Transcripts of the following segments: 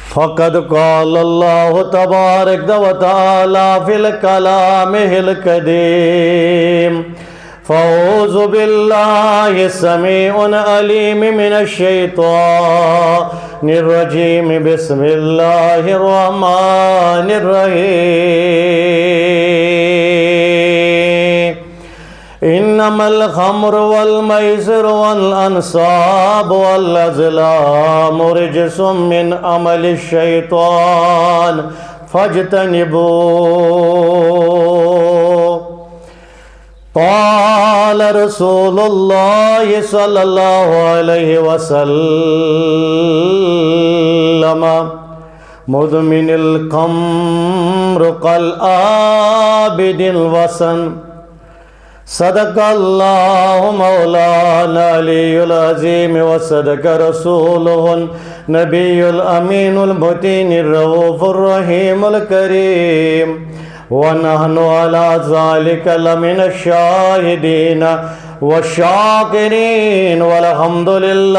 فقد قال الله تبارك وتعالى في الكلامه القديم فأعوذ بالله السميع العليم من الشيطان الرجيم بسم الله الرحمن الرحيم إنما الخمر والميسر والأنصاب والأزلام رجس من عمل الشيطان فاجتنبوه قال رسول الله صلى الله عليه وسلم مدمن الخمر كالعابد الوثن صدق الله مولانا العلي العظيم وصدق رسوله النبي الأمين المتين الرؤوف الرحيم الكريم ونحن على ذلك لمن الشاهدين والشاكرين والحمد لله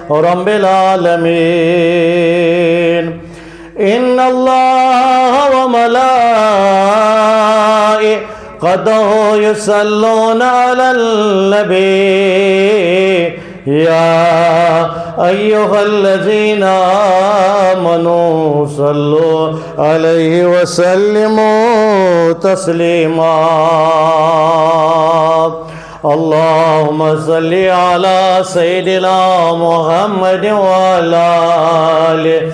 رب العالمين إن الله وملائكته يصلون على النبي يا أيها الذين آمنوا صلوا عليه وسلموا تسليما اللهم صل على سيدنا محمد وعلى آله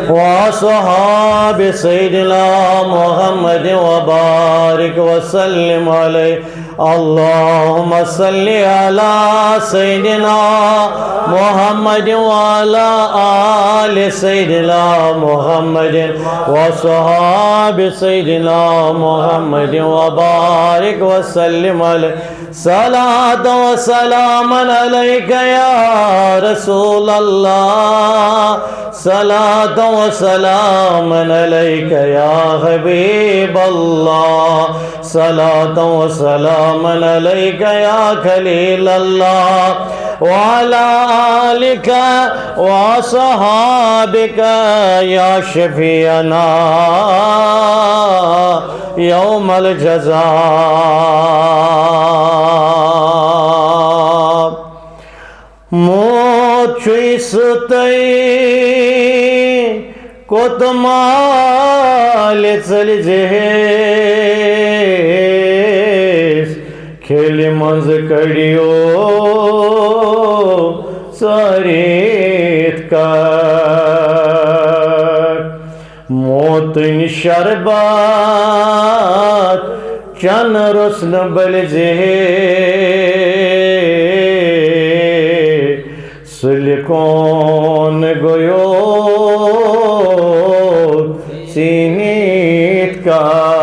وصحاب سيدنا محمد وبارك وسلم عليه اللهم صل على سيدنا محمد وعلى آل سيدنا محمد وصحاب سيدنا محمد وبارك وسلم عليه صلاة وسلام عليك يا رسول الله صلاة وسلام عليك يا حبيب الله صلاة وسلام عليك يا خليل الله وعلى آلك وصحابك يا شفيعنا يوم الجزاء موچوی ستائی کوتمال چل جہیز کھیلی منز کڑیو ساریت کار موتن شربات چن رسن بل جہیز سلکون گویو سینیت کار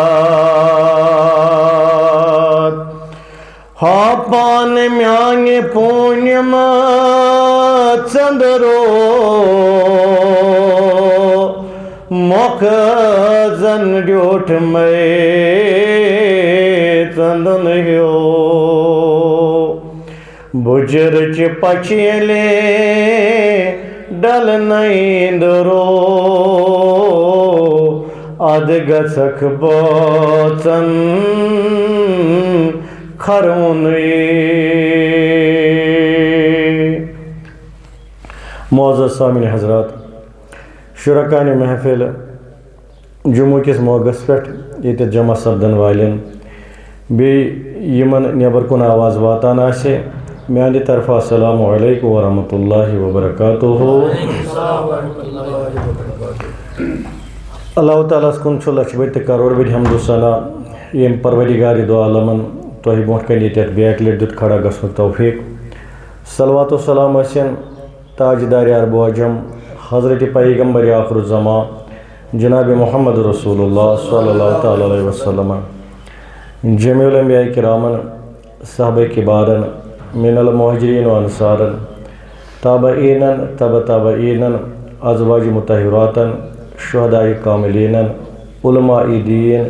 ہاپان میانگ پونیم چندرو مخزن ڈیوٹ میں چندن ہیو بجر چپچیلے ڈل نیندرو ادگسک بوچن خرونی معزز سامعین حضرات شرکاء محفل جموں کس موقع پہ یہ جمع سپدن والن بیمن نیبر کن آواز واتان آسے میانہ طرف السلام علیکم ورحمۃ اللہ وبرکاتہ اللہ تعالیٰ کن لچھ بڑ تو کروڑ بڑ حمد و ثنا یم پروردگار دو عالمن تہ برو کن یہ بیک لٹ دیت کھڑا گھن توفیق صلوات و سلام ٲسِن تاجدار عرب و عجم حضرت پیغمبر آخر الزمان جناب محمد رسول اللہ صلی اللہ تعالیٰ علیہ وسلم جمیع الانبیاء کرامن صحابہ کبارن من المہاجرین و انصارن تابعین تبع تابعین ازواج مطہراتن شہداء کاملین علماء دین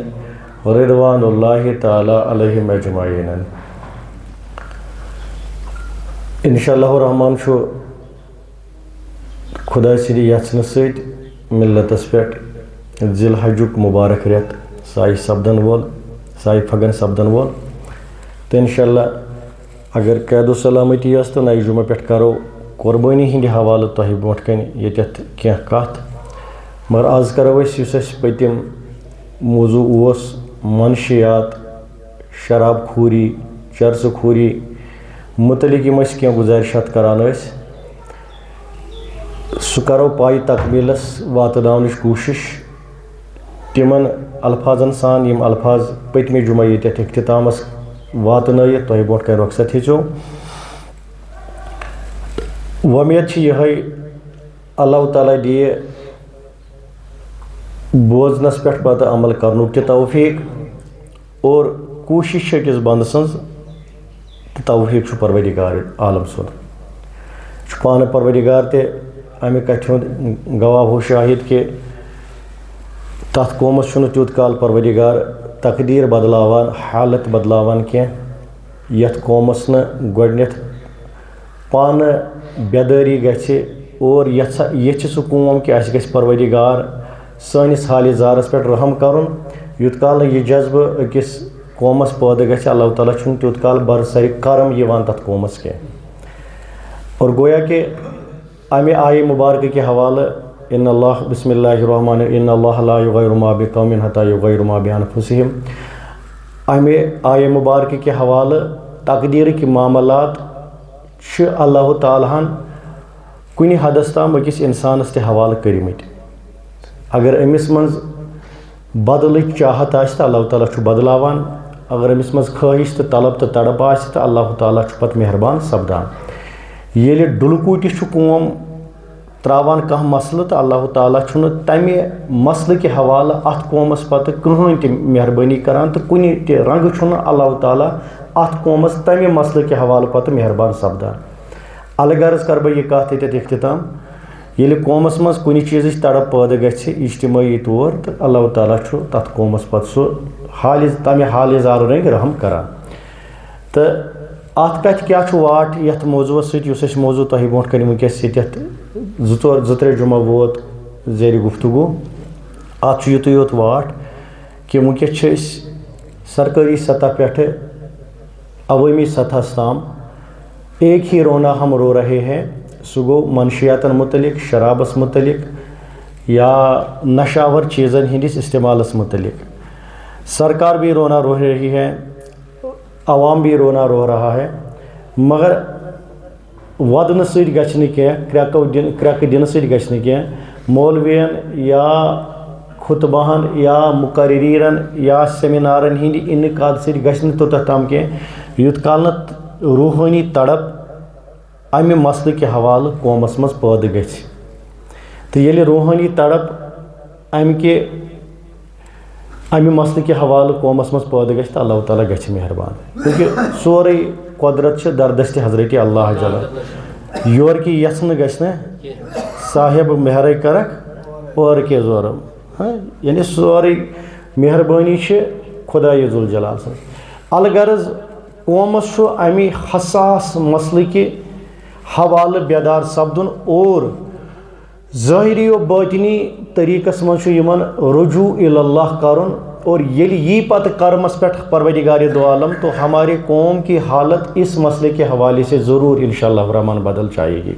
رضوان اللہ تعالی علیہم اجمعین انشاءاللہ الرحمن خدا سٕنٛدِ یژھنہٕ سۭتۍ مِلتَس پٮ۪ٹھ ذی الحجُک مُبارک رٮ۪تھ سایہِ سپدن وول سایہِ پھگن سپدن وول تہٕ اِنشاءاللہ اگر قید و سلامتی ٲس تہٕ نَیہِ جُمعہ پٮ۪ٹھ کَرو قۄربٲنی ہِنٛدِ حوالہٕ تۄہہِ برونٛٹھ کَنہِ ییٚتٮ۪تھ کینٛہہ کَتھ مگر آز کَرو أسۍ یُس اَسہِ پٔتِم موضوٗع اوس منشیات شراب خوٗری چرسہٕ خوٗری متعلق یِم أسۍ کینٛہہ گُزٲرِشات کَران ٲسۍ سُہ کَرو پایہِ تکمیٖلَس واتناونٕچ کوٗشِش تِمن الفاظن سان یِم الفاظ پٔتمہِ جُمعہ ییٚتٮ۪تھ اختتامَس واتنٲیِتھ تۄہہِ برونٛٹھ کَنہِ رۄخصت ہیٚژیو وۄمید چھِ یِہوٚے اللہ تعالیٰ دِیہِ بوزنَس پٮ۪ٹھ پَتہٕ عمل کَرنُک تہِ توفیٖق اور کوٗشِش چھِ أکِس بنٛدٕ سٕنٛز تہٕ توفیٖق چھُ پروردِگار عالم سُنٛد چھُ پانہٕ پروردِگار تہِ اَمہِ کَتھِ ہُنٛد گواہ و شاہِد کہِ تَتھ قومَس چھُنہٕ تیُتھ کال پروردِگار تقدیٖر بدلاوان حالت بدلاوان کینٛہہ یَتھ قومَس نہٕ گۄڈنٮ۪تھ پانہٕ بٮ۪دٲری گژھِ اور یژھِ سُہ قوم کہِ اَسہِ گژھِ پروردِگار سٲنِس حالہِ زارَس پٮ۪ٹھ رحم کَرُن یوٗت کال نہٕ یہِ جذبہٕ أکِس قومَس پٲدٕ گژھِ اللہ تعالیٰ چھُنہٕ تیوٗت کال برسرِ کرم یِوان تَتھ قومَس کینٛہہ اور گویا کہِ اَمہِ آیہِ مُبارکہٕ کہِ حوالہٕ اِن اللہ بسم اللہ الرحمٰن اِن اللہ لا یُغیرُ ما بِقومٍ حتیٰ یُغیرُ ما بِانفُسِہِم اَمہِ آیہِ مُبارکہٕ کہِ حوالہٕ تقدیٖرٕکۍ معاملات چھِ اللہ تعالیٰ ہَن کُنہِ حدس تام أکِس اِنسانَس تہِ حوالہٕ کٔرمٕتۍ اگر أمِس منٛز بدلٕچ چاہت آسہِ تہٕ اللہ تعالیٰ چھُ بدلاوان اگر أمِس منٛز خٲہِش تہٕ طلب تہٕ تڑپ آسہِ تہٕ اللہ تعالیٰ چھُ پَتہٕ مہربان سپدان ییٚلہِ ڈُلکوٗٹہِ چھُ قوم ترٛاوان کانٛہہ مسلہٕ تہٕ اللہ تعالیٰ چھُنہٕ تَمہِ مسلہٕ کہِ حوالہٕ اَتھ قومَس پَتہٕ کٕہٕنۍ تہِ مہربٲنی کران تہٕ کُنہِ تہِ رنٛگہٕ چھُنہٕ اللہ تعالیٰ اَتھ قومَس تَمہِ مسلہٕ کہِ حوالہٕ پَتہٕ مہربان سپدان الغرض کَرٕ بہٕ یہِ کَتھ ییٚتٮ۪تھ اختتام ییٚلہِ قومَس منٛز کُنہِ چیٖزٕچ تڑپ پٲدٕ گژھِ اجتمٲعی طور تہٕ اللہ تعالیٰ چھُ تَتھ قومَس پَتہٕ سُہ تَمہِ حالہِ زارٕ رٔنٛگۍ رحم کران تہٕ اَتھ کَتھِ کیٛاہ چھُ واٹھ یَتھ موضوٗعَس سۭتۍ یُس اَسہِ موضوٗع تۄہہِ برونٛٹھ کَنہِ وٕنکٮ۪س ییٚتٮ۪تھ زٕ ترٛےٚ جُمعہ ووت زیرِ گُفتگوٗ اَتھ چھُ یُتُے یوت واٹھ کہِ وٕنکٮ۪س چھِ أسۍ سرکٲری سطح پٮ۪ٹھٕ عوٲمی سطحَس تام ایک ہی رونا ہم رو رہے ہیں سُہ گوٚو منشیاتَن متعلق شرابَس متعلق یا نشاور چیٖزَن ہِنٛدِس استعمالَس متعلق سرکار بھی رونا رو رہی ہے عوام بھی رونا رو رہا ہے مگر وَدنہٕ سۭتۍ گژھِ نہٕ کینٛہہ کرٛٮ۪کہٕ دِنہٕ سۭتۍ گژھِ نہٕ کینٛہہ مولوِیَن یا خُطبہَن یا مُقرریٖرَن یا سیمِنارَن ہِنٛدِ اِنعقاد سۭتۍ گژھِ نہٕ توٚتَتھ تام کینٛہہ یوٗت کال نہٕ روحٲنی تڑپ اَمہِ مسلہٕ کہِ حوالہٕ قومَس منٛز پٲدٕ گژھِ تہٕ ییٚلہِ روحٲنی تڑپ اَمہِ مسلہٕ کہِ حوالہٕ قومَس منٛز پٲدٕ گژھِ تہٕ اللہ تعالیٰ گژھِ مہربان کیونکہِ سورُے قۄدرت چھِ دردستِ حضرتِ اللہ جل یورٕ کہِ یژھنہٕ گژھِ نہٕ صاحب مہرے کرکھ اورٕ کہِ زورم یعنی سورُے مہربٲنی چھِ خۄدایہِ ذوالجلال سٕنٛز الغرض قومَس چھُ اَمہِ حساس مسلہٕ کہِ حوالہٕ بیدار سپدُن اور ظٲہری و باطنی طریٖقَس منٛز چھُ یِمن رجوٗع اللہ کرُن اور ییٚلہِ یی پتہٕ کرمَس پٮ۪ٹھ پروردگار دو عالم تو ہمارے قوم کی حالت اس مسئلے کے حوالے سے ضرور انشاءاللہ الرحمن بدل جائے گی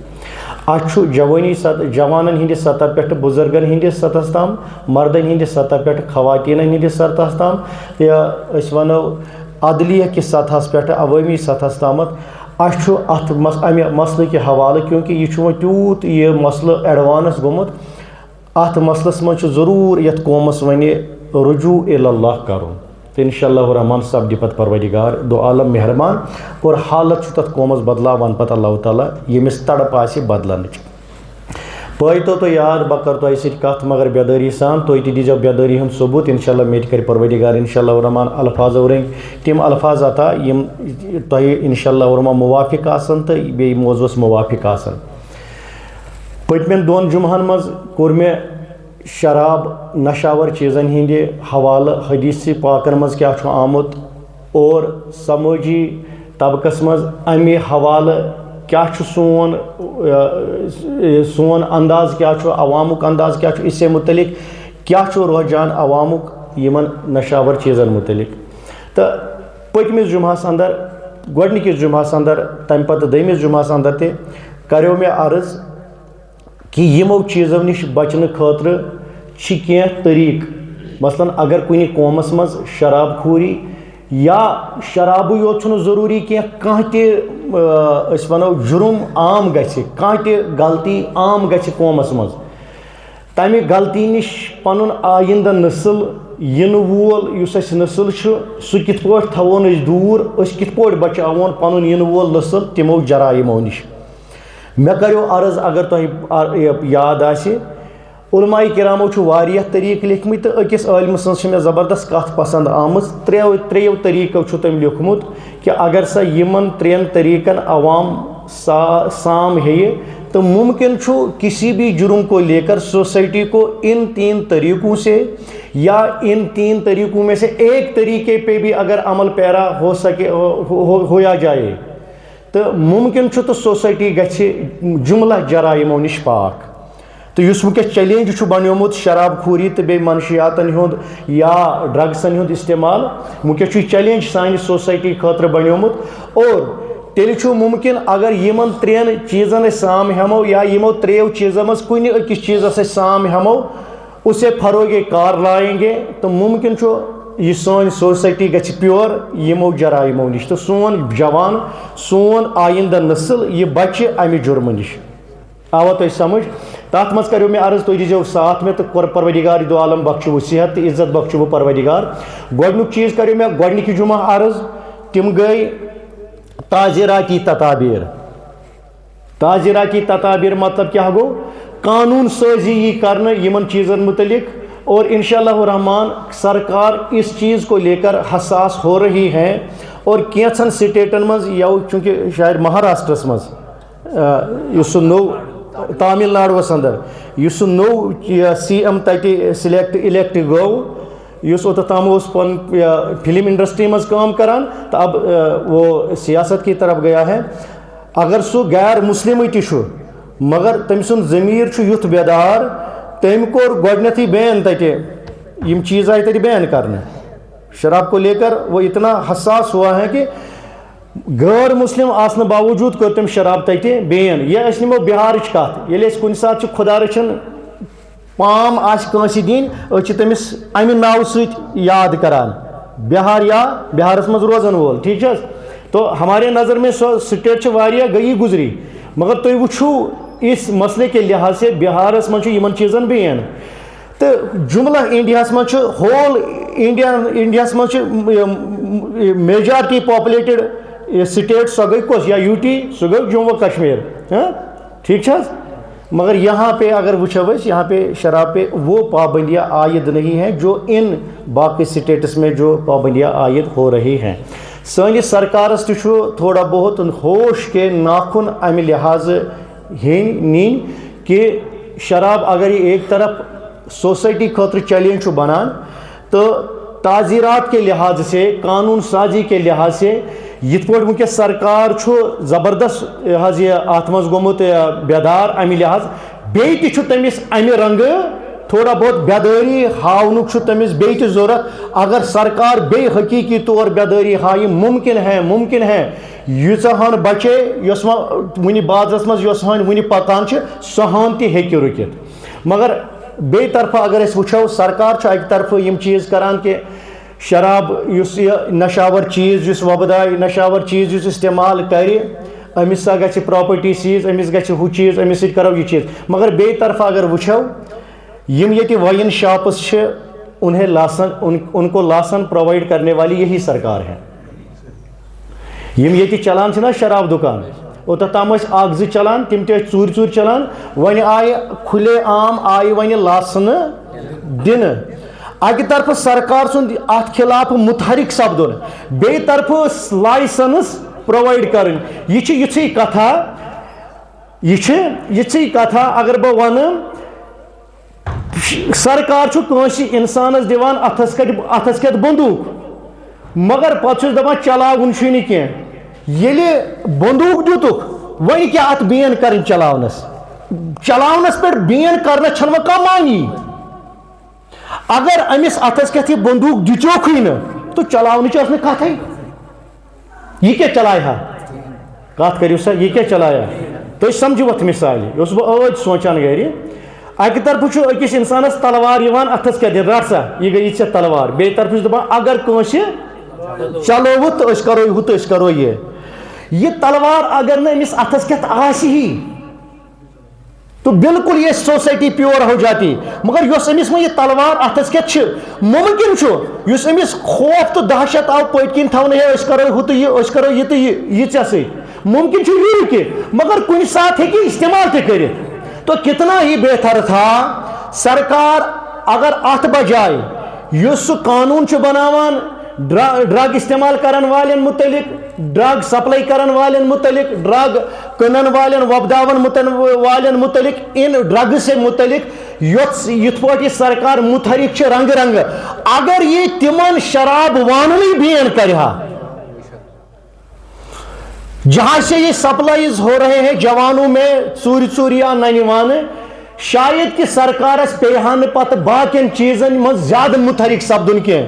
اَتھ چھُ جوانن ہِنٛدِس سطح پٮ۪ٹھ بُزرگن ہِنٛدِس سطحس تام مردن ہِنٛدِس سطح پٮ۪ٹھ خواتیٖنن ہِنٛدِس سطحس تام یا أسۍ وَنو عدلیہ کِس سطحس پٮ۪ٹھ عوٲمی سطحس تامَتھ اَسہِ چھُ اَتھ اَمہِ مسلہٕ کہِ حوالہٕ کیونکہِ یہِ چھُ وۄنۍ تیوٗت یہِ مسلہٕ ایڈوانس گوٚمُت اَتھ مسلس منٛز چھُ ضروٗر یَتھ قومَس وۄنۍ رجوٗع اللہ کرُن تہٕ اِنشاءاللہ الرحمٰن سپدِ پتہٕ پروردگار دو عالم مہربان اور حالت چھُ تَتھ قومَس بدلاوان پتہٕ اللہ تعالیٰ ییٚمِس تڑپ آسہِ بدلنٕچ پٲیتو تُہۍ یاد بہٕ کَرٕ تۄہہِ سۭتۍ کَتھ مگر بٮ۪دٲری سان تُہۍ تہِ دیٖزیو بٮ۪دٲری ہُنٛد ثبوٗت اِنشاءاللہ مےٚ تہِ کَرِ پروردگار اِنشاءاللہ الرحمٰن الفاظو رٔنٛگۍ تِم الفاظ عطا یِم تۄہہِ اِنشاءاللہ الرحمٰن موافق آسن تہٕ بیٚیہِ موضوٗعس موافق آسن پٔتمٮ۪ن 2 جُمعہن منٛز کوٚر مےٚ شراب نشاور چیٖزن ہِنٛدِ حوالہٕ حدیٖثِ پاکن منٛز کیٛاہ چھُ آمُت اور سمٲجی طبقس منٛز اَمہِ حوالہٕ کیا سون سون انداز کیا عوامک انداز کیا اس سے متعلق کیا رجحان عوامک یمن نشاور چیزن متعلق تو پتمس جمعس اندر گۄڈنِکِس جمعس اندر تمہ پتہ دٔیمِس جمعس اندر تہِ کریو مےٚ عرض کہ یمو چیزو نش بچنہٕ خٲطرٕ چھِ کینٛہہ طریٖقہٕ مثلاً اگر کُنہِ قومس منٛز شراب خوری یا شرابٕے یوت چھُنہٕ ضروٗری کینٛہہ کانٛہہ تہِ أسۍ وَنو جُرم عام گژھِ کانٛہہ تہِ غلطی عام گژھِ قومس منٛز تمہِ غلطی نش پنُن آیندہ نسل ینہٕ وول یُس اَسہِ نسل چھُ سُہ کِتھ پٲٹھۍ تھاوون أسۍ دوٗر أسۍ کِتھ پٲٹھۍ بچاوون پنُن ینہٕ وول نسل تِمو جرایمو نش مےٚ کریو عرض اگر تۄہہِ یاد آسہِ علماء کرامو چھُ واریاہ طریٖقہٕ لیکھمٕتۍ تہٕ أکِس عٲلمہٕ سٕنٛز چھِ مےٚ زبردست کتھ پسنٛد آمٕژ ترٛیٚیو طریٖقو چھُ تٔمۍ لیوٚکھمُت کہ اگر سا یِمن ترٛٮ۪ن طریٖقن عوام سام ہیٚیہِ تو ممکن چھُ کسی بھی جرم کو لے کر سوسائٹی کو ان 3 طریقوں سے یا ان 3 طریقوں میں سے ایک طریقے پہ بھی اگر عمل پیرا ہو سکے ہویا جائے تو ممکن چھُ تو سوسائٹی گژھِ جملہ جرائمو نش پاک تو اس ونکس چیلنج چھُ بنیومُت شراب خوری تو بیٚیہِ منشیاتن ہُنٛد یا ڈرگسن ہُنٛد استعمال ونکس چھُ چیلنج سانہِ سوسائٹی خٲطرٕ بنیومُت اور تیٚلہِ چھُ ممکن اگر یمن 3 چیزن أسۍ سام ہٮ۪مو یا یمو 3 چیزو منٛز کُنہِ أکِس چیزس أسۍ سام ہٮ۪مو اسے فروغ کار لائیں گے تو ممکن چھُ یہ سون سوسائٹی گژھِ پیور یمو جرائمو نش تو سون جوان سون آئندہ نسل یہ بچہِ امہِ جرمہٕ نش آوا تۄہہِ سمجھ تَتھ منٛز کریو مےٚ عرض تُہۍ دیٖزیو ساتھ مےٚ تہٕ پروردگار دو عالم بخشو صحت تہٕ عزت بخشو پروردگار گۄڈنیُک چیٖز کریو مےٚ گۄڈنِکہِ جمعہ عرض تِم گٔے تعزیراتی تدابیر مطلب کیا گو قانون سازی یہ کرنا یمن چیزن متعلق اور انشاءاللہ الرحمن سرکار اس چیز کو لے کر حساس ہو رہی ہے اور کینچن سٹیٹن مز یا چونکہ شاید مہاراشٹرس مز اس نو تامل ناڈوس اندر اس نو سی ایم تتہ سلیکٹ الیکٹ گو اس اوتام پن فلم انڈسٹری مز کام کران تو اب وہ سیاست کی طرف گیا ہے اگر سو غیر مسلم تہ مگر تم سن ضمیر یُتھ بیدار تم کور گۄڈنیتھٕے بین تتہ یم چیز آئی تتہ بین کرنے شراب کو لے کر وہ اتنا حساس ہوا ہے کہ غیر مسلم آسنہ باوجود کر تم شراب تتہ بین یہ اس نمو بہارچ کت ییٚلہِ أسۍ کُنہِ ساتہٕ چھِ خدا رچھن پام آسہِ کٲنٛسہِ دِنۍ أسۍ چھِ تٔمِس امہِ ناوٕ سۭتۍ یاد کران بہار یا بہارس منٛز روزن وول ٹھیک چھا تو ہمارے نظر میں سو سٹیٹ واریاہ گئی گزری مگر تُہۍ وٕچھو اس مسئلے کے لحاظ سے بہارس منٛز چھُ یِمن چیٖزن بین تو جملہ انڈیاہس منٛز چھُ ہول انڈیاہس منٛز چھُ میجارٹی پاپولیٹڈ سٹیٹ سۄ گٔے کۄس یا یوٗ ٹی سُہ گوٚو جموں کشمیر ٹھیک چھا مگر یہاں پہ اگر وٕچھو أسۍ یہاں پہ شراب پہ وہ پابندیاں عائد نہیں ہیں جو ان باقی سٹیٹس میں جو پابندیاں عائد ہو رہی ہیں سٲنِس سرکارس تہِ چھُ تھوڑا بہت ہوش کے ناخن امہِ لحاظ نِنۍ کہ شراب اگر یہ ایک طرف سوسائٹی خٲطرٕ چیلنج چھُ بنان تو تعزیرات کے لحاظ سے قانون سازی کے لحاظ سے یِتھ پٲٹھۍ وٕنکٮ۪س سرکار چھُ زبردست حظ یہِ اَتھ منٛز گوٚمُت بیدار امہِ لحاظ بیٚیہِ تہِ چھُ تٔمِس امہِ رنٛگہٕ تھوڑا بہت بیدٲری ہاونُک چھُ تٔمِس بیٚیہِ تہِ ضوٚرتھ اگر سرکار بیٚیہِ حقیٖقی طور بیدٲری ہایہِ ممکن ہے ییٖژاہ ہن بچے یۄس وٕنہِ بازرس منٛز یۄس ہن وٕنہِ پکان چھِ سۄ ہن تہِ ہیٚکہِ رُکِتھ مگر بیٚیہِ طرفہٕ اگر أسۍ وٕچھو سرکار چھُ اکہِ طرفہٕ یِم چیٖز کران کہ شراب یُس یہِ نشاور چیٖز یُس وۄبدایہِ نشاور چیٖز یُس استعمال کرِ أمِس سا گژھِ پراپرٹی سیٖز أمِس گژھِ ہُہ چیٖز أمِس سۭتۍ کرو یہِ چیٖز مگر بیٚیہِ طرفہٕ اگر وٕچھو یم ییٚتہِ وائن شاپس چھِ ان کو لاسن پرووائڈ کرنے والی یہی سرکار ہے یم ییٚتہِ چلان چھِنہ شراب دکان اوٚتام ٲسۍ اکھ زٕ چلان تِم تہِ ٲسۍ ژوٗرِ چلان وۄنۍ آیہِ کھُلے عام آیہِ وۄنۍ لاسنہٕ دِنہٕ اکہِ طرفہٕ سرکار سُنٛد اتھ خلاف متحرک سپدُن بیٚیہِ طرفہٕ لائسنس پرووائڈ کرٕنۍ یہِ چھِ یِژھٕے کتھا اگر بہٕ وَنہٕ سرکار چھُ کٲنٛسہِ انسانس دِوان اتھس کٮ۪تھ بندوٗق مگر پتہٕ چھُس دپان چلاوُن چھُے نہٕ کینٛہہ ییٚلہِ بندوٗق دِتُکھ ون کیا ات بین کرن چلاونس پہ بین کرنا چھنہ کم معنی اگر امس اتس کتھ یہ بندوق دچوکھے نا تو چلاونچ نا کتھ یہ کیا چلایا کت کرو سا یہ کیا چلایا تھی سمجھو ات مثال یہ بہت سوچان گھر اکہ طرف اکس انسانس تلوار اتس کیا دن رٹ سا یہ گئی ے تلوار بیٚیہِ طرف دپان اگر کنس چلوت تو اس کرو ہُہ تو اس کرو یہ تلوار اگر نا امس اتس کت آسی ہی تو بالکل یہ سوسائٹی پیور ہو جاتی مگر یس امس میں یہ تلوار اتس کت ممکن اس امس خوف تو دہشت آو پٹ کن تھونے ہے اس کرو ہُہ تو یہ ژےٚ سۭتۍ ممکن یہ کہ مگر کن سات ہے کہ استعمال تہ کرت تو کتنا ہی بہتر تھا سرکار اگر ات بجائے یس سہ قانون بناوان ڈرگ استعمال کرن والن متعلق ڈرگ سپلائی کرن والن متعلق ڈرگ کنن والن وبداون والن متعلق ان ڈرگ سے متعلق یت پہ سرکار متحرک رنگ رنگ اگر یہ تمن شراب واننی بین کرہا جہاں سے یہ سپلائیز ہو رہے ہیں جوانوں میں ژوٗرِ یا ننہ وانہ شاید کہ سرکارس پیہا نہ پتہ باقین چیزن من زیادہ متحرک سپدن کی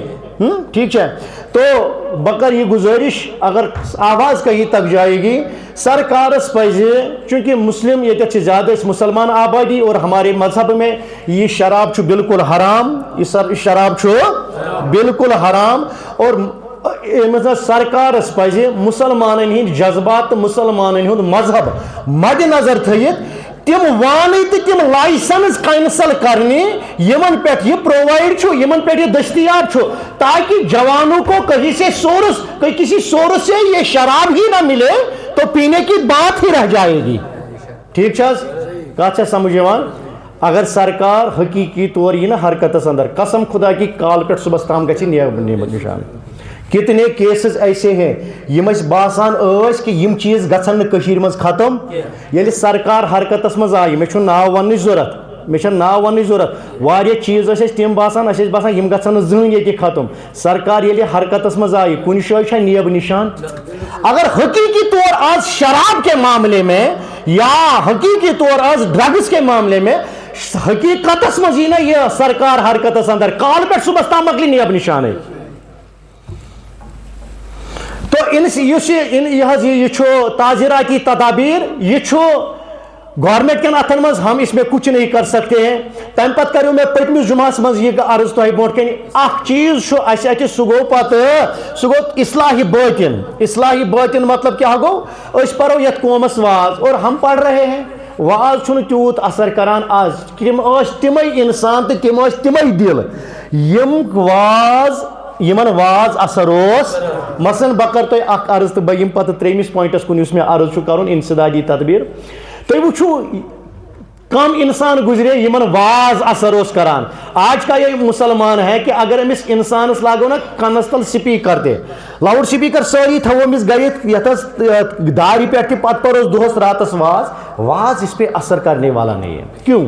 ٹھیک ہے تو بکر یہ گزارش اگر آواز کہیں تک جائے گی سرکارس پزِ چونکہ مسلم یہ زیادہ مسلمان آبادی اور ہمارے مذہب میں یہ شراب بالکل حرام یہ شراب بالکل حرام اور سرکارس پزِ مسلمان ہند جذبات مسلمان ہند مذہب مد نظر تھیت تم وانی تو تم لائسنس کینسل کرنے یمن پہ یہ پرووائڈ یمن پہ یہ دستیاب تاکہ جوانوں کو کسی سورس سے یہ شراب ہی نہ ملے تو پینے کی بات ہی رہ جائے گی ٹھیک کت سمجھ اگر سرکار حقیقی طور یہ نا حرکتس اندر قسم خدا کی کال پہ صبح تام گژھِ نیب نشان کتنے کیسز ایسے ہیں یم باسان کہ یم چیز گھن مز ختم یل سرکار حرکتس مز آئی مے ناو ون ضرورت واریاہ چیز تم باسان یم گھن زہن یہ ختم سرکار یل حرکتس مز آئی کن جائے نیب نشان اگر حقیقی طور آج شراب کے معاملے میں یا حقیقی طور آج ڈرگس کے معاملے میں حقیقتس مز یہ نا یہ سرکار حرکتس اندر کال پہ صبح تام مکلی نیب نشان تو یہ تعزیراتی تدابیر یہ گورنمنٹ کن اتن مز ہم اس میں کچھ نہیں کر سکتے ہیں تم پتہ کرو میں پتمس جمعس مز یہ عرض تہ برونٹ کن اخ چیز سہ گو پتہ اصلاحی باطن مطلب کیا گو اس پرو یت قومس واز اور ہم پڑھ رہے ہیں واز چھن تیوت اثر کران آج تمے انسان تو تمے دل یمن واز اثر مثلاً بکر تہ اخ عرض تو بہم پتہ تریمس پوائنٹس کن میں عرض کرن انسدادی تدبیر تھی وچھو کم انسان گزرے یمن واز اثر کران آج کا یہ مسلمان ہے کہ اگر امس انسانس لاگو نا کنس تل سپیکر دے لاؤڈ سپیکر ساری تھو امس گرت یتس داری پہ پتہ پروس دہس راتس واز اس پہ اثر کرنے والا نہیں ہے کیوں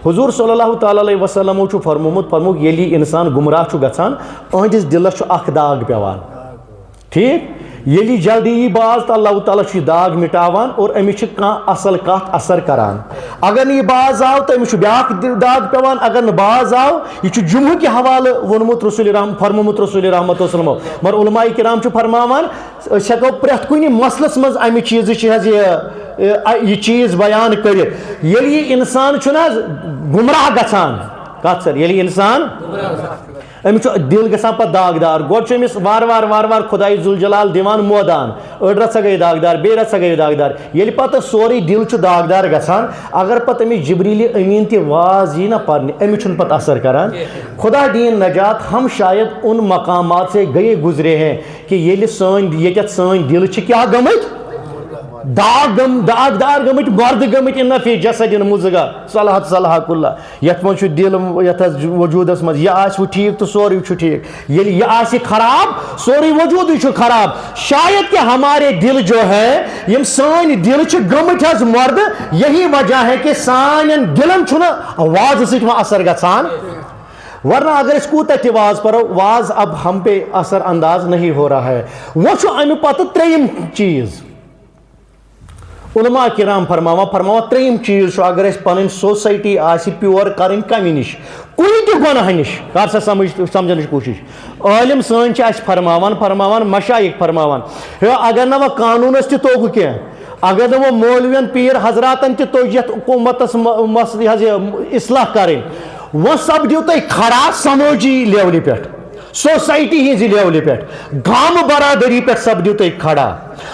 حضور صلی اللہ تعالی علیہ وسلم فرموک یلی انسان گمراہ گژھان اہندس دلس اخ داغ پیوان ٹھیک یلی جلدی یہ باز تو اللہ تعالیٰ داغ مٹاوان اور امس اصل کت اثر کران اگر یہ باز آو تو امس بیاکھ داغ پیوان اگر نہ باز آو یہ جمعہ کے حوالہ ونمت فرمومت رسول رحمت وسلم مگر علماء کرام فرماوان اس ہیکو پریت کن مسلس مز امہ چیز یہ چیز بیان کرت یل یہ انسان گمراہ گژھان کت سر یل انسان امس دل گژھان پتہ داغدار گوڈ امس وار وار خدائی ذوالجلال دیوان مودان أڑ رت سا گئی داغدار بیٚیہِ رت سا گئی داغدار ییٚلہِ پتہ سورُے دل داغدار گژھان اگر پتہ امس جبریل امین تہ واز یی نا پرنہِ امس چھُنہٕ پتہ اثر کران خدا دین نجات ہم شاید ان مقامات سے گئے گزرے ہیں کہ ییٚلہِ سٲنۍ دل چھِ کیٛاہ گٔمٕتۍ داغدار گمت مرد گمت ان فی جسد مزگا صلاح کلہ یت من دل یت وجودس مز یہ آس ٹھیک تو سوری ٹھیک یل یہ آس خراب سوری وجود خراب شاید کہ ہمارے دل جو ہے یم سان دل گمت حض مرد یہی وجہ ہے کہ سان دلن واز سۭتۍ اثر گژھان ورنہ اگر اس کوتا تہ واز پرو واز اب ہم پہ اثر انداز نہیں ہو رہا ہے وہ امہ پتہ تریم چیز علماء کرام فرماوان تریم چیز اگر اس پن سوسائٹی آسی پیور کریں کمی نش کن تہ گناہ نش کر سا سمجھنچ کوشش عالم سن فرماوان مشائق فرماوان اگر نا وہ قانونس تہ توگ کی اگر نا وہ مولوین پیر حضراتن تہ توگ یت حکومتس اصلاح کریں وہ سپدیو تہ کھڑا سماجی لیولہ پہ سوسائٹی ہز لیولہ پہ گام برادری پہ سپدیو تہ کھڑا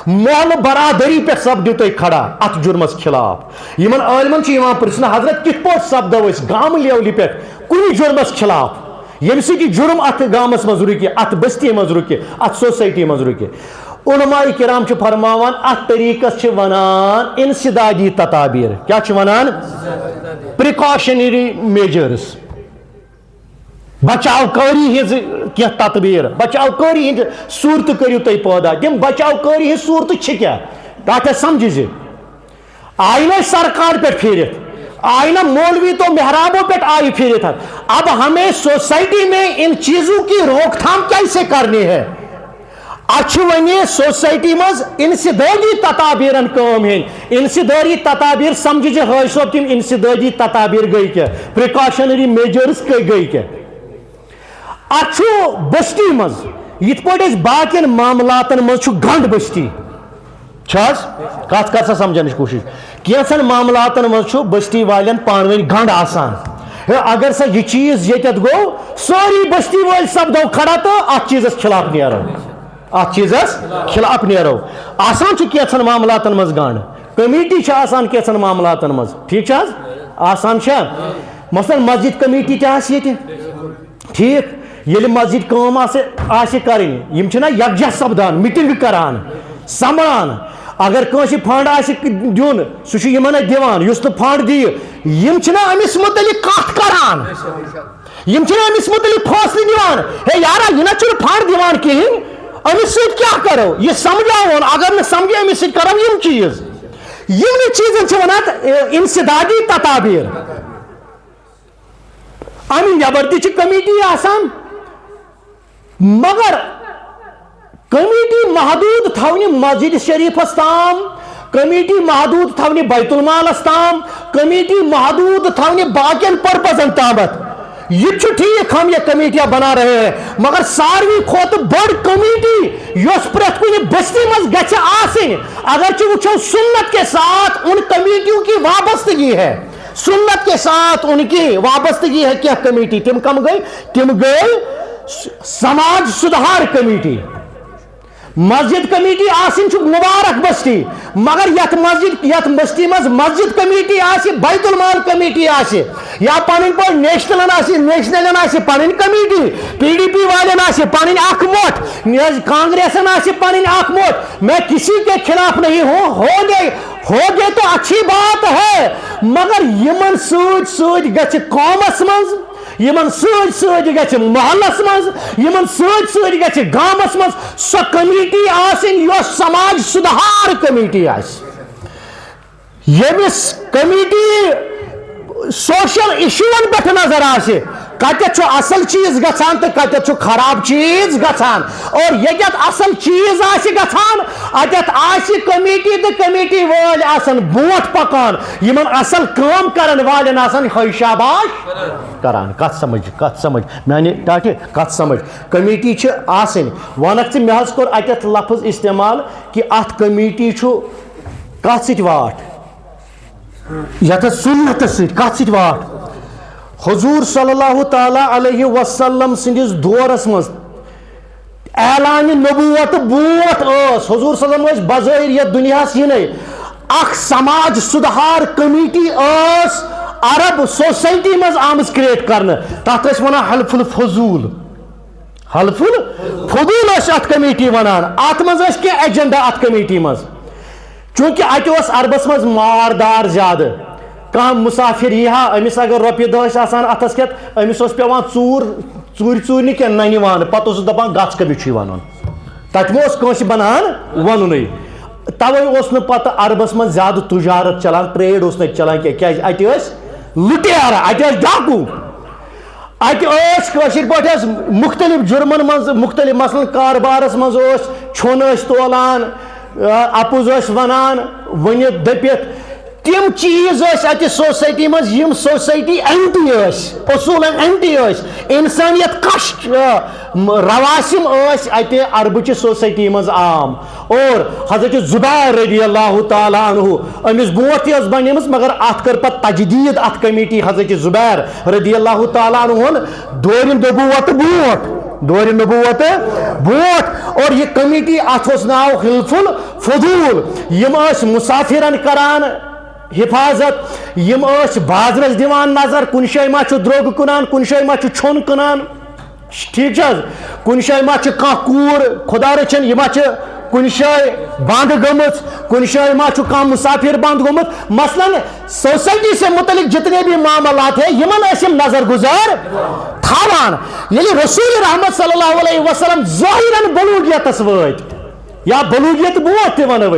محل برادری پہ سپدیو تہ کھڑا ات جرمس خلاف یمن عالمن پرسن حضرت کت پہ سپدو گام لیولہ پہ کن جرمس خلاف یم سی جرم ات گامس مز رکہ ات بستی مز رکہ ات سوسائٹی مز رکہ علماء کرام فرماوان ات طریقس ونان انسدادی تدابیر کیا ونان پریکاشنری میجرز بچاؤ کاری ہز کی تدبیر بچاؤ کاری ہند صورت کرو تھی پیدا تم بچاؤ کاری ہز صورت کیا تک سمجھ زی آئی نا سرکار پہ پھیرت آئی نا مولوی تو محرابوں پہ آئی پھیرت اب ہمیں سوسائٹی میں ان چیزوں کی روک تھام کیسے کرنی ہے اچھو ونی سوسائٹی مز انسدادی تدابیرن کام ہین انسدادی تدابیر سمجھ جے ہائی صاحب تم انسدادی تدابیر گئی کیا پریکاشنری میجرز گئی کیا اچھو بستی مز یت پہ باقین معاملاتن مز گنڈ بستی کت کر سمجھنچ کوشش کینسن معاملاتن مز بستی والن پانوین گنڈ آسان اگر سا یہ چیز یتت گو سوری بستی وال سپدو کھڑا تو ات چیزس خلاف نیرو ات چیزس خلاف نیرو آسان کینسن معاملاتن مز گنڈ کمیٹی آسان کینسن معاملاتن مز ٹھیک آسان مثلا مسجد کمیٹی تہ ٹھیک یل مسجد کام کریں یم چھنا یکجہ سپدان میٹنگ کران سمبھان اگر کنس فنڈ دین سہ یمن دان اس فنڈ دی یم چھنا امس متعلق کت کران یم چھنا امس متعلق فیصلہ دان ہے یارا یہ نہ فنڈ دان کہین امس سۭتۍ کیا کرو یہ سمجھاون اگر نہ سمجھے امس سۭتۍ کرو یم چیز یم چیزن چھ ونان انسدادی تدابیر امہ نیبر تہ کمیٹی آسان مگر کمیٹی محدود تھونی مسجد شریفس تام کمیٹی محدود تھونی بیت المالس تام کمیٹی محدود تھونی باقین پرپزن تامت یہ ٹھیک ہم یہ کمیٹیاں بنا رہے ہیں مگر ساروی کھوت بڑ کمیٹی یس پریت کن بستی مز گژھِ آسن اگر وچھو سنت کے ساتھ ان کمیٹیوں کی وابستگی ہے سنت کے ساتھ ان کی وابستگی ہے کیا کمیٹی تم کم گئی تم گئی سماج سدھار کمیٹی مسجد کمیٹی آسن مبارک بستی مگر یت بستی مز مسجد کمیٹی آسی بیت المال کمیٹی آسی یا پن پہ نیشنلن آسی پن کمیٹی پی ڈی پی والن آسی پن اخ موٹ کانگریسن آسی پن اخ موٹ میں کسی کے خلاف نہیں ہوں ہو گئے تو اچھی بات ہے مگر یمن سۭتۍ گژھِ قومس مز یمن سۭتۍ گژھِ محلس مز یمن سۭتۍ گژھِ گامس مز سۄ کمیٹی آسن یۄس سماج سدھار کمیٹی آسہِ ییٚمِس کمیٹی سوشل ایشوون پٮ۪ٹھ نظر آسہِ کتٮ۪تھ چھُ اصل چیز گژھان تو کتٮ۪تھ چھُ خراب چیز گژھان اور ییٚتٮ۪تھ اصل چیز آسہِ گژھان اتٮ۪تھ آسہِ کمیٹی تو کمیٹی وٲلۍ آسن برونٛٹھ پکان یمن اصل کٲم کرن والٮ۪ن آسن ہاے شاباش کران کت سمجھ میانہِ ٹاٹہِ کت سمجھ کمیٹی چھِ آسٕنۍ ونکھ ژٕ مےٚ حظ کوٚر اتٮ۪تھ لفظ استعمال کہ اتھ کمیٹی چھُ کتھ سۭتۍ واٹھ یتھ سنتس سۭتۍ کتھ سۭتۍ واٹھ حضور صلی اللہ تعالی علیہ وسلم سندس دورس مز اعلان نبوت بوٹ حضور صلی اللہ علیہ وسلم بظاہر یہ دنیا ین اخ سماج سدھار کمیٹی عرب سوسائٹی مز آمز کریٹ کرنے تک ونان حلف الفضول حلف الفضول ات کمیٹی ونان ات مز کی ایجنڈا ات کمیٹی مز چونکہ اتہ عربس مز ماردار زیادہ کم مسافر یہا امس اگر روپیہ دہ آسان اتس کھت امس پیوان ژور نہ کینٛہہ ننہِ وان پتہٕ اوسُس دپان گژھ کٔمِس چھُے وَنُن تتہِ ما اوس کٲنٛسہِ بنان وَنُنٕے توے اوس نہٕ پتہٕ عربس منٛز زیادٕ تجارت چلان ٹریڈ اوس نہٕ چلان کینٛہہ کیازِ اتہِ ٲسۍ لُٹیرا اتہِ ٲسۍ ڈاکوٗ اتہِ ٲسۍ کٲشِر پٲٹھۍ ٲسۍ مختلف جُرمن منٛز مختلف مثلاً کاربارس منٛز اوس چھۄن ٲسۍ تولان اپوز ونان ونت دپت تم چیز اتہ سوسائٹی مز یم سوسائٹی اینٹی اصول اینٹی انسانیت کش رواسم اتہ عربچہ سوسائٹی مز عام اور حضرت زبیر رضی اللہ تعالیٰ عنہ امس بوٹ تہ بنی مگر ات کر پتہ تجدید ات کمیٹی حضرت زبیر رضی اللہ تعالیٰ عنہ دور نبوت بوٹ دور نبوت بوٹ اور یہ کمیٹی ات ناو حلف الفضول یم مسافرن کران حفاظت یم بازرس دیوان نظر کن شاے ما دروگ کنان کن شاے ما چھن کنان ٹھیک کن شاے ما کھانا کور خدا رچن یہ ما کن شاے بند گمت کن شاے ما کھانا مسافر بند گومت مثلاً سوسائٹی سے متعلق جتنے بھی معاملات ہیں یمن اسم نظر گزار تھاوان یعنی رسول رحمت صلی اللہ علیہ وسلم ظاہراً بلوغیتس وات یا بلوغیت بوت تہ ونو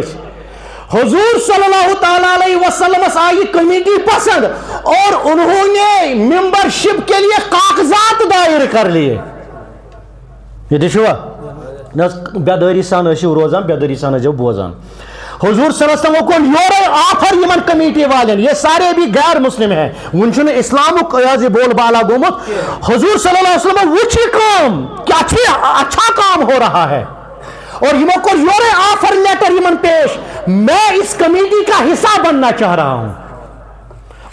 حضور صلی اللہ تعالیٰ علیہ وسلم آئی کمیٹی پسند اور انہوں نے ممبرشپ کے لیے کاغذات دائر کر لیے یہ دیکھوا بیداری سان روزان بیداری سان بوزان حضور صلی اللہ علیہ وسلم کو یورے آفر یمن کمیٹی والن یہ سارے بھی غیر مسلم ہیں ونچن اسلام بول بالا گومت حضور صلی اللہ علیہ وسلم وچی کام کیا اچھا کام ہو رہا ہے اور یمو کو یورے آفر لیٹر یمن پیش میں اس کمیٹی کا حصہ بننا چاہ رہا ہوں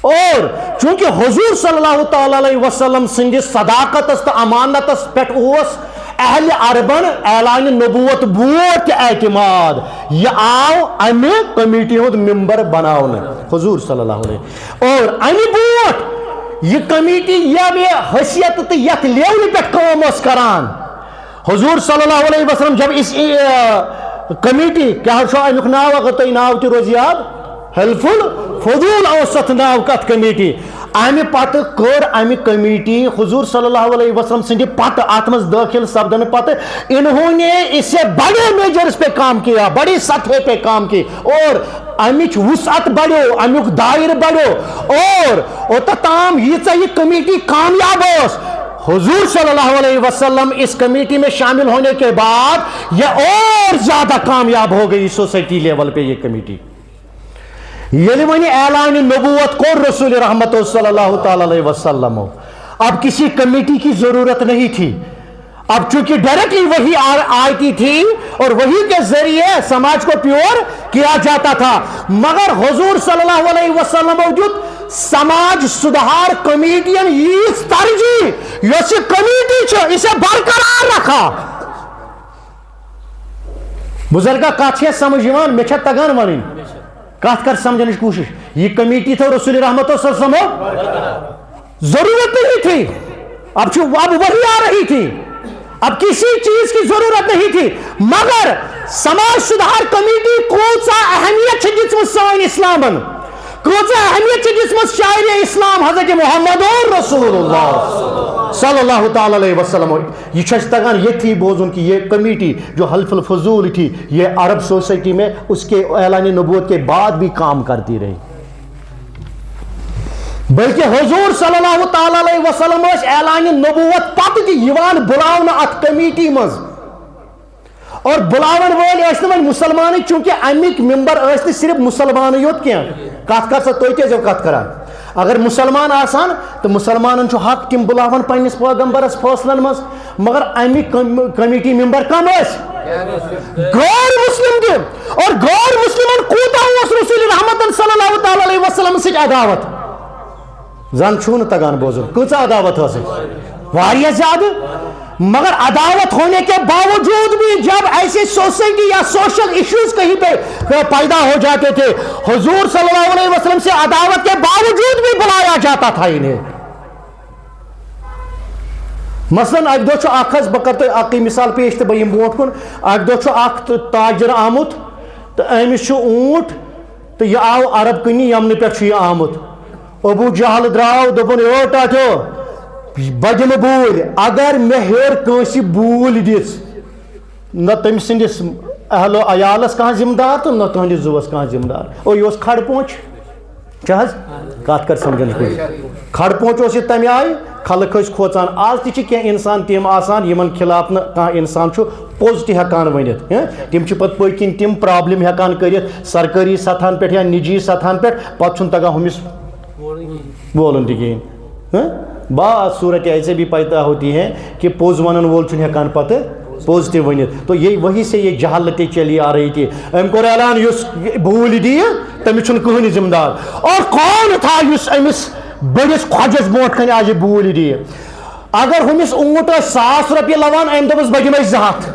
اور چونکہ حضور صلی اللہ تعالی علیہ وسلم سندس صداقت تو امانت پہ اہل عربن اعلان نبوت بوت اعتماد یہ آو امہ کمیٹی ہند ممبر بناؤن حضور صلی اللہ علیہ اور امہ بوت یہ کمیٹی یہ حیثیت تو یت لیول پہ کام کران حضور صلی اللہ علیہ وسلم جب اس کمیٹی کیا امیک ناو اگر تھی ناو تہ روز یاد حلف الفضول اوسط ناو کت کمیٹی امہ پتہ کر امہ کمیٹی حضور صلی اللہ علیہ وسلم سندھ پتہ ات مز داخل سپدن پتہ انہوں نے اس سے بڑے میجرز پہ کام کیا بڑی سطح پہ کام کی اور امچ وسعت بڑھو امیک دائر بڑھو اور اوتام یہ کمیٹی کامیاب اس حضور صلی اللہ علیہ وسلم اس کمیٹی میں شامل ہونے کے بعد یہ اور زیادہ کامیاب ہو گئی سوسائٹی لیول پہ یہ کمیٹی یعنی ونی اعلان نبوت کو رسول رحمت صلی اللہ تعالی علیہ وسلم اب کسی کمیٹی کی ضرورت نہیں تھی اب چونکہ ڈائریکٹلی وہی آتی تھی اور وہی کے ذریعے سماج کو پیور کیا جاتا تھا مگر حضور صلی اللہ علیہ وسلم موجود سماج سدھار کمیٹین یہ ترجیح یہ کمیٹی اسے برقرار رکھا بزرگا کت سمجھ میں تگان ون کت کر سمجھنے کی کوشش یہ کمیٹی تھا رسول رحمت صلی اللہ علیہ وسلم ضرورت نہیں تھی اب وہی آ رہی تھی اب کسی چیز کی ضرورت نہیں تھی مگر سماج سدھار کمیٹی کوسا اہمیت دن سان اسلامن کوسا اہمیت دن شاعر اسلام حضرت محمد رسول اللہ صلی اللہ تعالی علیہ وسلم یہ تگان یہ تھی بوزن کہ یہ کمیٹی جو حلف الفضول تھی یہ عرب سوسائٹی میں اس کے اعلان نبوت کے بعد بھی کام کرتی رہی بلکہ حضور صلی اللہ تعالی علیہ وسلم اعلان نبوت پتہ تہ بلاون ات کمیٹی مز اور بلاون ول مسلمان چونکہ امیک ممبر صرف مسلمان یوت کی کت کر سا تھی کیازو کت کران اگر مسلمان آسان تو مسلمان حق تم بلاون پنس پیغمبرس فیصلن مز مگر امیک کمیٹی ممبر کم غیر مسلم تہ اور غیر مسلمان کوتا رسول رحمت صلی اللہ تعالی علیہ وسلم سی عداوت زن چھو تگان بوزن کچھ عداوت واریہ زیادہ مگر عداوت ہونے کے باوجود بھی جب ایسی سوسائٹی یا سوشل ایشوز کہیں پہ پیدا ہو جاتے تھے حضور صلی اللہ علیہ وسلم سے عداوت کے باوجود بھی بلایا جاتا تھا انہیں مثلا اک دہ اخ بکر اکی مثال پیش تو بہم برو کن اک دہ اخ تاجر آمت تو امس اونٹ تو یہ آو عرب کنی یمن پہ یہ آمت ابو جہل دراو دپن او ٹاٹو بجم بول اگر مے ہر کنس بول دس نہ تم سندس اہل و عیالس کھانا ذمہ دار تو نہ تہندس زوس کھانا ذمہ دار اور یہ کھڑ پونچ کت کر سمجھنے کو کھڑ پونچ اس تمہ آئی خلق کھوچان آز تہ انسان تم آسان یمن خلاف انسان پوز تہ ہیکان ونت تم پتہ پٔتۍ کِنۍ تم پرابلم ہیکان کرت سرکاری سطحن پہ یا نجی سطحن پہ پتہ تگان ہمس بولن تہ کہین بعض صورت ایسے بھی پیدا ہوتی ہے کہ پوز ونن وول چھن ہیکان پتہ پوز تہ ونت تو یہ وہی سے یہ جہالتیں چلی آ رہی تھی ام کور اعلان یس بھول دی تمس چھن کہین ذمہ دار اور کون تھا یس امس بڑس خۄجس برونٛٹھ کنہِ آج بوٗلۍ دِیہِ اگر ہُمِس اوٗنٹ ٲسۍ 100 رۄپیہِ لوان أمۍ دوٚپُس بہٕ دِمے 200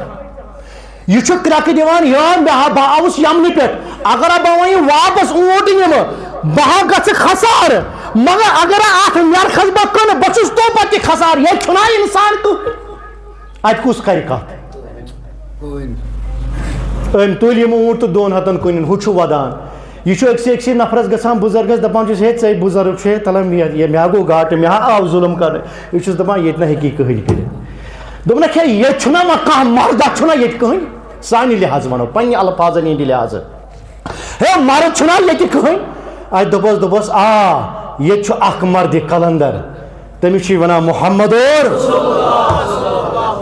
یہِ چھُ کرٛٮ۪کہٕ دِوان یار بہٕ آوُس یمنہٕ پٮ۪ٹھ اگر بہٕ وۄنۍ واپس اوٗنٹ نِمہٕ بہٕ ہا گژھٕ خسارٕ مگر اگر اتھ نرخس بہٕ کٕنہٕ بہٕ چھُس توپتہٕ تہِ خسارٕ ییٚتہِ چھُنا انسان اتہِ کُس کرِ کتھ أمۍ تُلۍ یِم اوٗنٹ تہٕ 200 کٕنٕنۍ ہُہ چھُ ودان یہ أکسی نفرس گژھان بزرگس دپان ہے ژے بزرگ چھے تلان مےٚ گوٚو گاٹہٕ مےٚ آو ظلم کرنہٕ یہ چھُس دپان ییٚتہِ نہ ہیٚکی کٕہٕنۍ کٔرِتھ دوٚپنکھ ہے ییٚتہِ چھُنا وۄنۍ کانٛہہ مردا چھُنا ییٚتہِ کٕہٕنۍ سانہِ لحاظ ونو پننہِ الفاظن ہٕنٛدِ لحاظہٕ ہے مرد چھُنا ییٚتہِ کٕہٕنۍ اتہِ دوٚپُس آ ییٚتہِ چھُ اکھ مردِ کلندر تٔمِس چھِ ونان محمد اور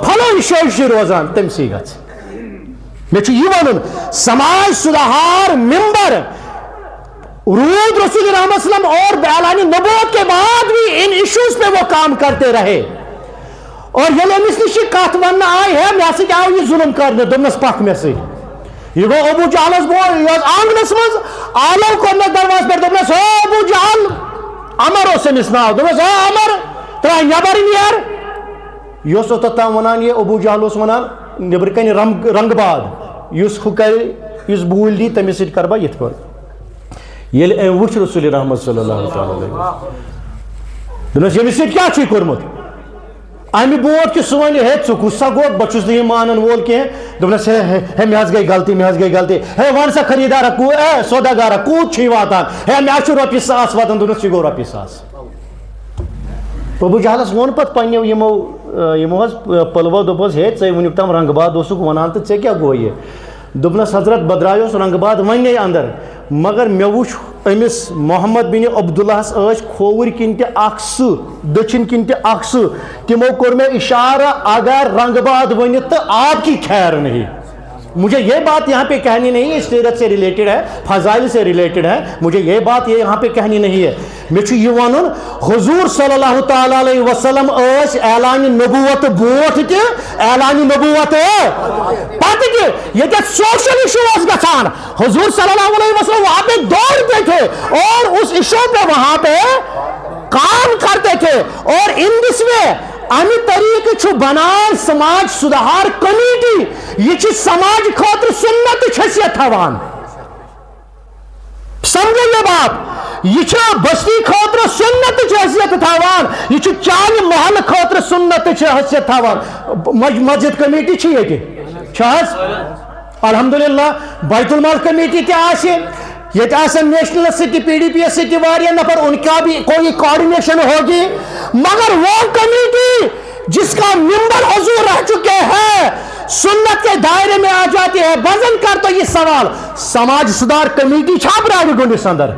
فلٲنۍ جایہِ چھِ روزان تٔمسٕے گژھ مےٚ چھُ یہِ ونُن سماج سدھار ممبر رود رسول اللہ صلی اللہ علیہ وسلم اور اعلان نبوت کے بعد بھی ان ایشوز پہ وہ کام کرتے رہے اور یہ امس نش کت ون آئی ہے مے سۭتۍ آو یہ ظلم کرنے دوٚپنس پک مے سۭتۍ یہ گوٚو ابو جہلس بوے یہ آنگنس مز آلو کوٚرنس دروازس پٮ۪ٹھ دوٚپنس او ابو جہل عمر اوس أمِس ناو دوٚپنس او عمر تراے نٮ۪بر نیر یہ اوس اوٚتتھ تام ونان یہ ابو جہل اوس ونان نٮ۪برٕ کنہِ رنگ باد یُس ہُہ کرِ یُس بوٗلۍ دی تٔمِس سۭتۍ کر بہٕ یِتھ پٲٹھۍ ییٚلہِ أمۍ وٕچھ رسول رحمت صلی اللہ علیہ وسلم دوٚپنس ییٚمِس سۭتۍ کیٛاہ چھُے کوٚرمُت امہِ برونٛٹھ کہِ سُہ وَنہِ ہے ژٕ کُس سا گوٚو بہٕ چھُس نہٕ یہِ مانن وول کینٛہہ دوٚپنس ہے مےٚ حظ گٔے غلطی مےٚ حظ گٔے غلطی ہے وَن سا خریٖدارا سوداگارا کوٗت چھُے واتان ہے مےٚ حظ چھُ رۄپیہِ 100 واتان دوٚپنس یہِ گوٚو رۄپیہِ 100 ابوٗ جہلس ووٚن پتہٕ پننیو یِمو حظ پلوو دوٚپُس ہے ژےٚ وٕنیُک تام رنٛگہٕ باد اوسُکھ ونان تہٕ ژےٚ کیٛاہ گوٚو یہِ دوٚپنس حضرت بہٕ درٛایوس رنٛگہٕ باد وَنے اندر مگر مےٚ وٕچھ أمِس محمد بن عبداللہس ٲسۍ کھووٕرۍ کِنۍ تہِ اکھ سٕہ دٔچھِنۍ کِنۍ تہِ اکھ سٕہ تِمو کوٚر مےٚ اِشارہ اگر رنٛگہٕ باد ؤنِتھ تہٕ آپ کی خیر نہیں مجھے یہ بات یہاں پہ کہنی نہیں ہے سیرت سے ریلیٹڈ ہے فضائل سے ریلیٹڈ ہے مجھے یہ بات یہ یہاں پہ کہنی نہیں ہے مےٚ چھُ یہِ وَنُن حضور صلی اللہ تعالیٰ علیہ وسلم ٲسۍ اعلانہِ نبوت برونٛٹھ تہِ اعلانہِ نبوت پتہٕ تہِ ییٚتٮ۪تھ سوشل ایشو اوس گژھان حضور صلی اللہ علیہ وسلم وہاں پہ دوڑتے تھے اور اس ایشو پہ وہاں پہ کام کرتے تھے اور ان دس وے امہِ طریقہٕ چھُ بنان سماج سدھار کمیٹی یہ چھِ سماج خٲطرٕ سنتٕچ حیثیت تھاوان سمجھو یہ بات یہ چھِ بستی خٲطرٕ سنتٕچ حیثیت تھاوان یہ چھُ چانہِ محلہٕ خٲطرٕ سنتٕچ حیثیت تھاوان مسجد کمیٹی چھِ ییٚتہِ چھِ حظ الحمدللہ بیت المال کمیٹی تہِ آسہِ یہ آسن national city P D P S city واریہ نفر ان کا بھی کوئی کوارڈینیشن ہوگی مگر وہ کمیٹی جس کا ممبر حضور رہ چکے ہیں سنت کے دائرے میں آ جاتی ہے وزن کر تو یہ سوال سماج سدھار کمیٹی چھاپ راوی گنڈس اندر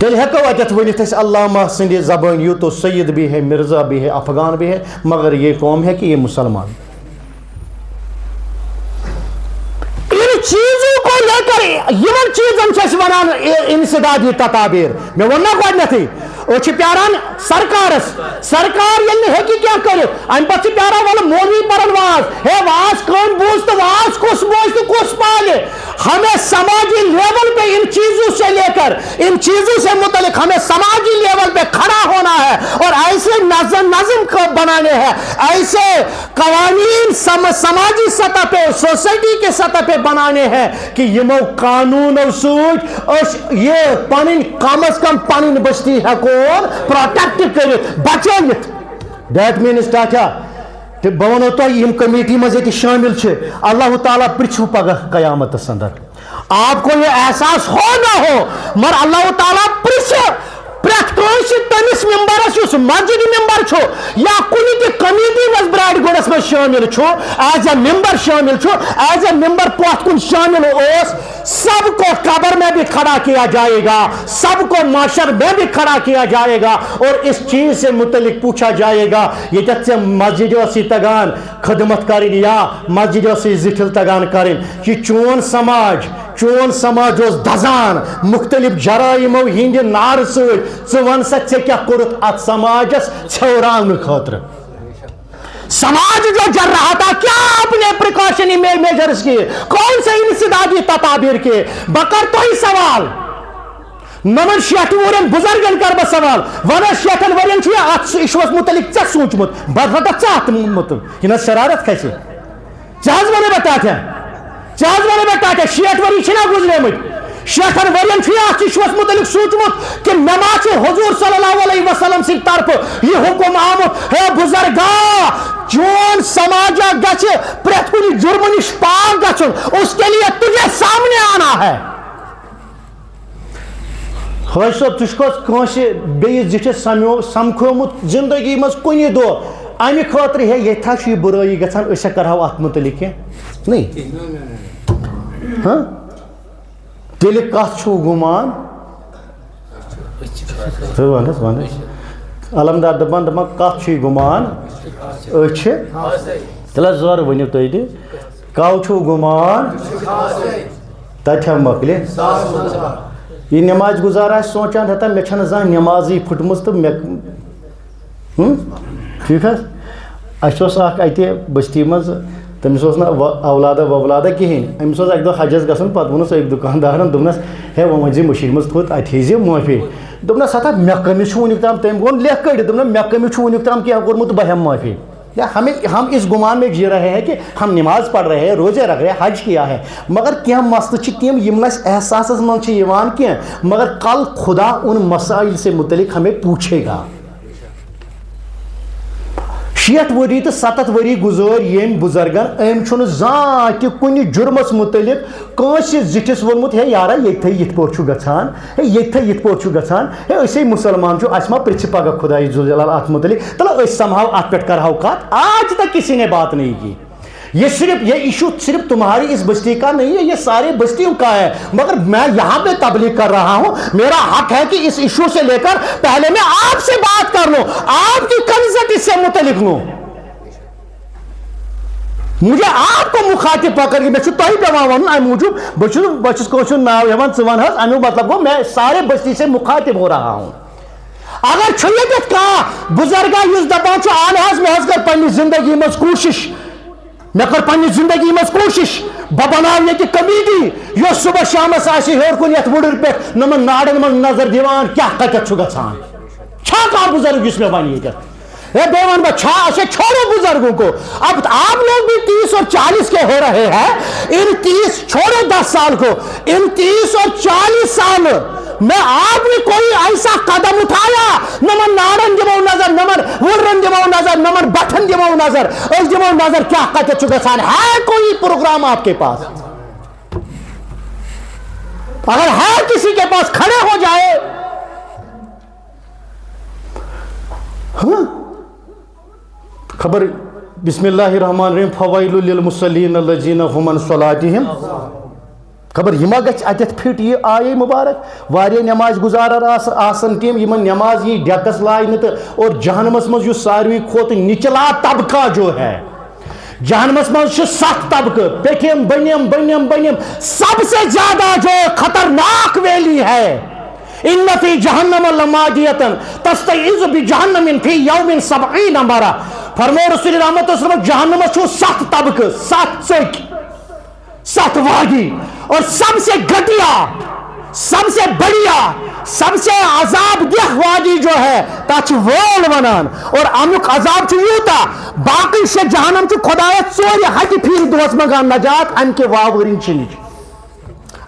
تیل ہیکو اتت ونتھ اس علامہ سندِ زبان یوں تو سید بھی ہے مرزا بھی ہے افغان بھی ہے مگر یہ قوم ہے کہ یہ مسلمان چیزوں کو لے کر یمن چیزن چھِ ونان انسدادی تطابیر میں وننا گۄڈنیتھٕے أسۍ چھِ پیاران سرکارس سرکار ییٚلہِ نہٕ ہیٚکہِ کینٛہہ کٔرِتھ امہِ پتہٕ چھِ پیاران وَلہٕ مولوی پرن واز ہے واز کٔمۍ بوٗز تہٕ واز کُس بوزِ تہٕ کُس پالہِ ہمیں سماجی لیول پہ ان چیزوں سے لے کر ان چیزوں سے متعلق ہمیں سماجی لیول پہ کھڑا ہونا ہے اور ایسے نظم کو بنانے ہیں ایسے قوانین سماجی سطح پہ سوسائٹی کے سطح پہ بنانے ہیں کہ یمو قانونو سۭتۍ یہ پنن کم از کم پنن بستی ہیکون پروٹیکٹ کرت بچٲیِتھ دیٹ مینز کیا کہ بہ ونو تۄہہِ یِم کمیٹی مز یہ شامل اللہ تعالیٰ پرچھو پگہ قیامتس اندر آپ کو یہ احساس ہو نہ ہو مگر اللہ تعالیٰ پرچھ پریت کٲنٛسہِ تٔمِس ممبرس یُس مسجد ممبر ممبر چھو یا کُنہِ تہِ کمیٹی منٛز براڈ گوڑس منٛز شٲمِل چھو ایز اے ممبر شامل چھو ایز اے ممبر پوت کن شامل اوس سب کو قبر میں بھی کھڑا کیا جائے گا سب کو معاشر میں بھی کھڑا کیا جائے گا اور اس چیز سے متعلق پوچھا جائے گا یہ سے مسجد سی تگان خدمت کریں یا مسجد سی زٹھل تگان کریں یہ چون سماج اس دزان مختلف جرائموں ہند نار ون سا کیا کورت ات سماجس چھوڑانے خاطر سماج جو جر رہا تھا کیا اپنے پریکاشنی میجرز کیے کون سے انسدادی تدابیر کے بکر تو ہی سوال نمن شیٹھ ورن بزرگن کر بہ سوال ون شیٹھن ورن ات ایشوس متعلق ژے سوچمت بدفت ژت مت یہ شرارت کھسے ژٕ ون بہ شیٹھ وری چھنا گزریمت شیٹھن ورین ات ایشوس متعلق سوچمت کہ مے ما حضور صلی اللہ علیہ وسلم سن طرف یہ حکم آمت ہے بزرگا چون سماجہ گچ پریت کن جرم نش پاک گھن اس کے لیے تجھے سامنے آنا ہے حاج صاحب تس بیس زٹھس سمکھومت زندگی مز کن دہ امہ خاطر ہے یتھا یہ برائی گھان اس کرو ات متعلق نہیں ہاں تیل کت گمان علمدار دپان دپان کت گمان تیل زور ؤنو تھی تہ کو چھو گمان تتہ مکلے یہ نماز گزار آ سوچان ہتا مے چھن زان نمازی پھٹمز تو مے ٹھیک ہے اس اخ اتہ بستی مز تمس نا اولادہ وولادہ کہین امس اک دہ حجس گھن پتہ وونس ایک دکاندارن دپنس ہے وہ ون مشین مز تھوت ات ہیزِ معافی دپنس ہتا مے کمس ونیک تام تم گون لکھ کڑ دپن مے کمس ونیک تام کیا کورمت بہ ہم معافی ہم اس گمان میں جی رہے ہیں کہ ہم نماز پڑھ رہے ہیں روزے رکھ رہے ہیں حج کیا ہے مگر کیا مسئلہ تم یم احساس من کی مگر کل خدا ان مسائل سے متعلق ہمیں پوچھے گا 60 وری تو 70 وری گزار یم بزرگن ام زان تہ کن جرمس متعلق کنس زٹھس وونمت ہے یارا یت پہ گھان ہے یت پہ گھان ہے اسی مسلمان اس ما پرچھ پگہ خدا جلال ات متعلق چلو اس سمجھو ات پہ کرو کت آج تک کسی نے بات نہیں کی یہ ایشو صرف تمہاری اس بستی کا نہیں ہے یہ سارے بستیوں کا ہے مگر میں یہاں پہ تبلیغ کر رہا ہوں میرا حق ہے کہ اس ایشو سے لے کر پہلے میں آپ سے بات کر لوں آپ کی کنزت اس سے متعلق لوں مجھے آپ کو مخاطب پکڑ کے میں تھی پیوان ام موجود بس کشر ناو ہیوان ژٕ ون حظ امیک مطلب گو میں سارے بستی سے مخاطب ہو رہا ہوں اگر یت کھانا بزرگا اس دپان آن حظ میں کر پنہ زندگی مز کوشش میں کر پنہ زندگی مز کوشش بہ بناو یہ کمیٹی یس صبح شامس ہور کن یت وڑر پہ نمن ناڑن من نظر دیوان کیا کتھ گھان چھا کانٛہہ بزرگ اس میں ون یہ بے ون بچا اچھا چھوڑو بزرگوں کو اب آپ لوگ بھی 30 اور 40 کے ہو رہے ہیں ان 30 چھوڑو 10 سال کو ان 30 اور 40 سال میں آپ نے کوئی ایسا قدم اٹھایا نمن نارن دمو نظر نمن ورن دمو نظر نمن بٹھن دمو نظر اس دمو نظر کیا کہتے چکسان ہے کوئی پروگرام آپ کے پاس اگر ہے کسی کے پاس کھڑے ہو جائے ہاں خبر بسم اللہ الرحمن الرحیم فوائل للمصلین الذین هم عن صلاتهم خبر یہ گھس اتھ پھٹ یہ آئے مبارک واریاہ نماز گزارر آسن تم یمن نماز یہ ڈیکس لائن اور جہنمس مز ساروی کھوت نچلا طبقہ جو ہے جہنمس مز 7 طبقہ پیٹھم بنیم سب سے زیادہ جو خطرناک ویلی ہے ان فی جہنم لمادیۃ تستعیذ بجہنم فی یوم 70 مرہ فرمو رسول رحمت وسلم جہنم 7 طبقہ 7 وادی اور سب سے گھٹیا سب سے بڑھیا سب سے عذاب دہ وادی جو ہے تاچ وول ونان اور امیک عذاب یوتا باقی سے جہنم خدایت ژور ہتہ پھر دہس منگان نجات ام کے واورین چنچ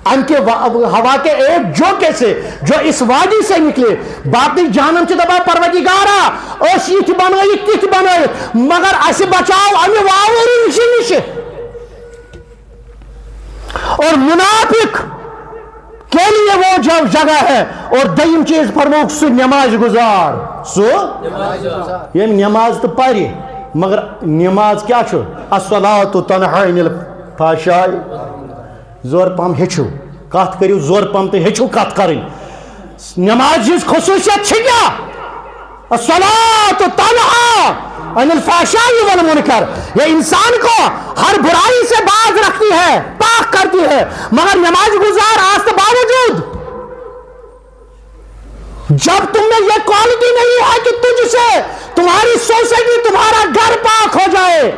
ان کے ہوا کے ایک جھونکے سے جو اس وادی سے نکلے باقی جہنم سے دبا پروردگارا اس یہ بنائیت تیت بنائیت مگر اس بچاؤ امی واورین چنچ اور منافق کے لیے وہ جگہ ہے. اور دویم چیز فرموک سو نماز گزار, سو یم نماز تو پری مگر نماز کیا چھو الصلاۃ تنہی عن الفحشاء. زور پہم ہیچو کت کریو, زور پہم تو ہیچو کت کریں. نماز ہز خصوصیت چھ کیا؟ الصلاۃ تنہی عن الفحشاء والمنکر. یہ انسان کو ہر برائی سے باز رکھتی ہے, پاک کرتی ہے. مگر نماز گزار آج کے باوجود جب تم میں یہ کوالٹی نہیں ہے کہ تجھ سے تمہاری سوسائٹی, تمہارا گھر پاک ہو جائے,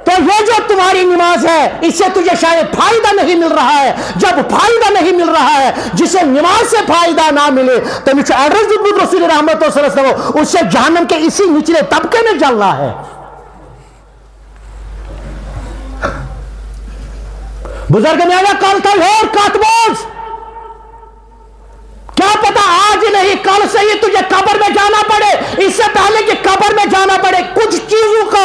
تو یہ جو تمہاری نماز ہے اس سے تجھے شاید فائدہ نہیں مل رہا ہے. جب فائدہ نہیں مل رہا ہے, جسے نماز سے فائدہ نہ ملے تو مجھے ایڈریس دیبود رسول رحمت صلی اللہ علیہ وسلم, اس سے جہنم کے اسی نچلے طبقے میں جلنا ہے. بزرگ نے آیا کل کل اور کاتبوز, کیا پتا آج نہیں کل سے ہی تجھے قبر میں جانا پڑے, اس سے پہلے کہ قبر میں جانا پڑے. کچھ چیزوں کا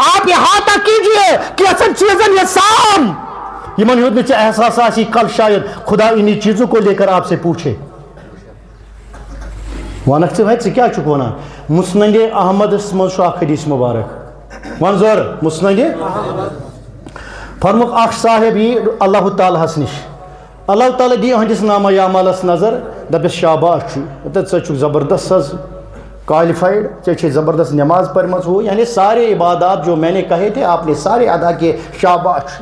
آپ احاطہ کیجئے کہ اصل چیزیں یہ سام یمن یود میں احساس آسی کل شاید خدا انہی چیزوں کو لے کر آپ سے پوچھے. وانک سے بھائی سے کیا چکونا مسند احمد اسمد شاہ حدیث مبارک منظور مسند فرمک اخ صاحب یہ اللہ تعالیٰ ہس نش, اللہ تعالیٰ دی ہندس نامہ یامالس نظر دپس شاباش ژٕ زبردست حظ کوالیفائڈ, ژے زبردست نماز پڑھمژ ہو, یعنی سارے عبادات جو میں نے کہے تھے آپ نے سارے ادا کیے, شاباش.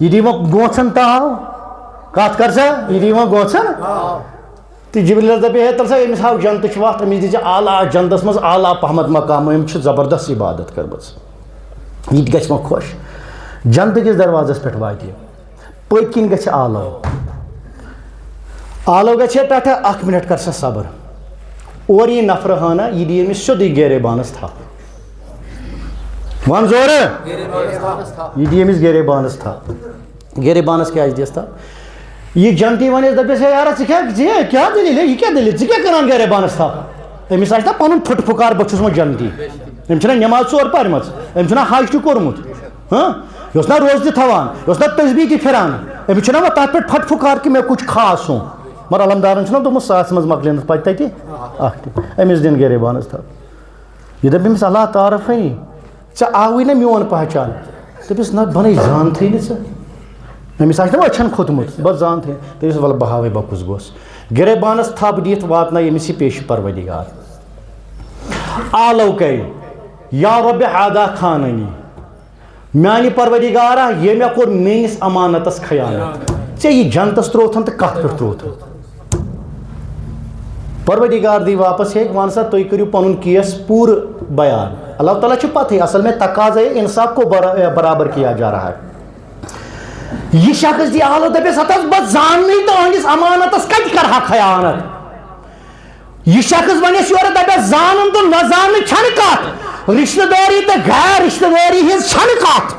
یہ دی وہ گوچن تاو کات کر سا یہ دی وہ گوچن تو جبریل دپے ہے تل سا امس ہاو جنت وقت امس دی اعلیٰ جنتس مز اعلیٰ پہمت مقام, ام زبردست عبادت کرمژ, یہ گژھِ مےٚ خوش. جنت کس دروازس پہ واتہ پٔتۍ کِنۍ گژھِ آلو, آلو گژھِ پٮ۪ٹھٕ اکھ منٹ کر سا صبر, اور یہ نفر ہانا یہ دی أمِس سیوٚدُے گیرے بانس تھپ, ون زور یہ دی أمِس گیرے بانس تھپ. گیرے بانس کیٛازِ دِس تھپ؟ یہ جنتی ونس دپس ہے یارا ژٕ کیا دلیل ہے, یہ کیا دلیل, ژٕ کیٛاہ کران گیرے بانس تھپ؟ أمِس آسہِ نا پنُن پھٕٹ پھُکار بہٕ چھُس وۄنۍ جنتی, أمۍ چھُنا نٮ۪ماز ژور پرمٕژ, أمۍ چھُنا حج تہِ کوٚرمُت, یہ نا روز تہ تھوان, یہ نا تسبیح تہ پھران, أمِس چھُنا وۄنۍ تتھ پٮ۪ٹھ پھٹ پھُکار کہ مےٚ کچھ خاص ہوں, مگر علمدارن چھُنا دوٚپمُت ساس منٛز مۄکلینَس پتہٕ تتہِ اکھ تہِ, أمِس دِن گیرے بانس تھپ. یہ دپ أمِس اللہ تعارف ہے ژےٚ آوٕے نا میون پہچان, دپس نہ بنٕے زانتھٕے نہٕ ژٕ, أمِس آسہِ نا أچھن کھوٚتمُت بس زانتھٕے, دپس وَلہٕ بہٕ ہاوے بہٕ کُس گوس. گیرے بانس تھپ دِتھ واتنٲے أمِس یہِ پیش پروردگار. آلو کرِ یا رب ہادا خاننی, میانہِ پروردگارا یہ مےٚ کوٚر میٲنِس امانتس خیانت, ژےٚ یہِ جنتس تروتھن تہٕ کتھ پٮ۪ٹھ تروتھن. پروردگار دی واپس ہے وان سا تُہۍ کٔرِو پنُن کیس پوٗرٕ بیان. اللہ تعالیٰ چھُ پتہٕ اصل میں تقاضے انصاف کو برابر کیا جا رہا ہے. یہ شخص دی آلو دپس ہتس بہٕ زاننٕے تہٕ أہنٛدِس امانتس کتہِ کرہا خیانت. یہ شخص ونس یورٕ دپس زانُن تہٕ نہ زاننہٕ چھنہٕ کتھ, رشتہ داری تو غیر رشتہ داری ہز چھنہٕ کتھ,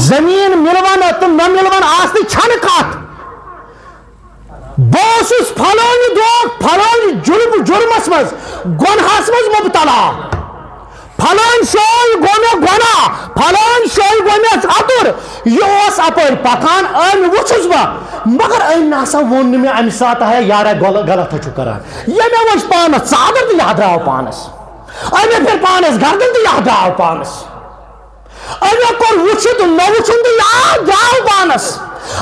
زمین ملون تو نہ ملون آسنٕچ چھنہٕ کتھ. بہٕ اوسُس فلٲنہِ دۄہ فلٲنہِ جُرمس منٛز گۄنہس منٛز مبتلا, فلٲنۍ شٲے گوٚو مےٚ گۄناہ, فلٲنۍ شٲے گوٚو مےٚ اتُر, یہِ اوس اپٲرۍ پکان أمۍ وٕچھُس بہٕ, مگر أمۍ نسا ووٚن نہٕ مےٚ امہِ ساتہٕ ہے یارا غلط چھُ کران. یہِ مےٚ وٕچھ پانس ژادر تہٕ یہِ درٛاو پانس, أمۍ پھر پانس گردن تہٕ یہِ درٛاو پانس, أمۍ کوٚر وٕچھِتھ نہ وٕچھُن تہٕ یہِ درٛاو پانس,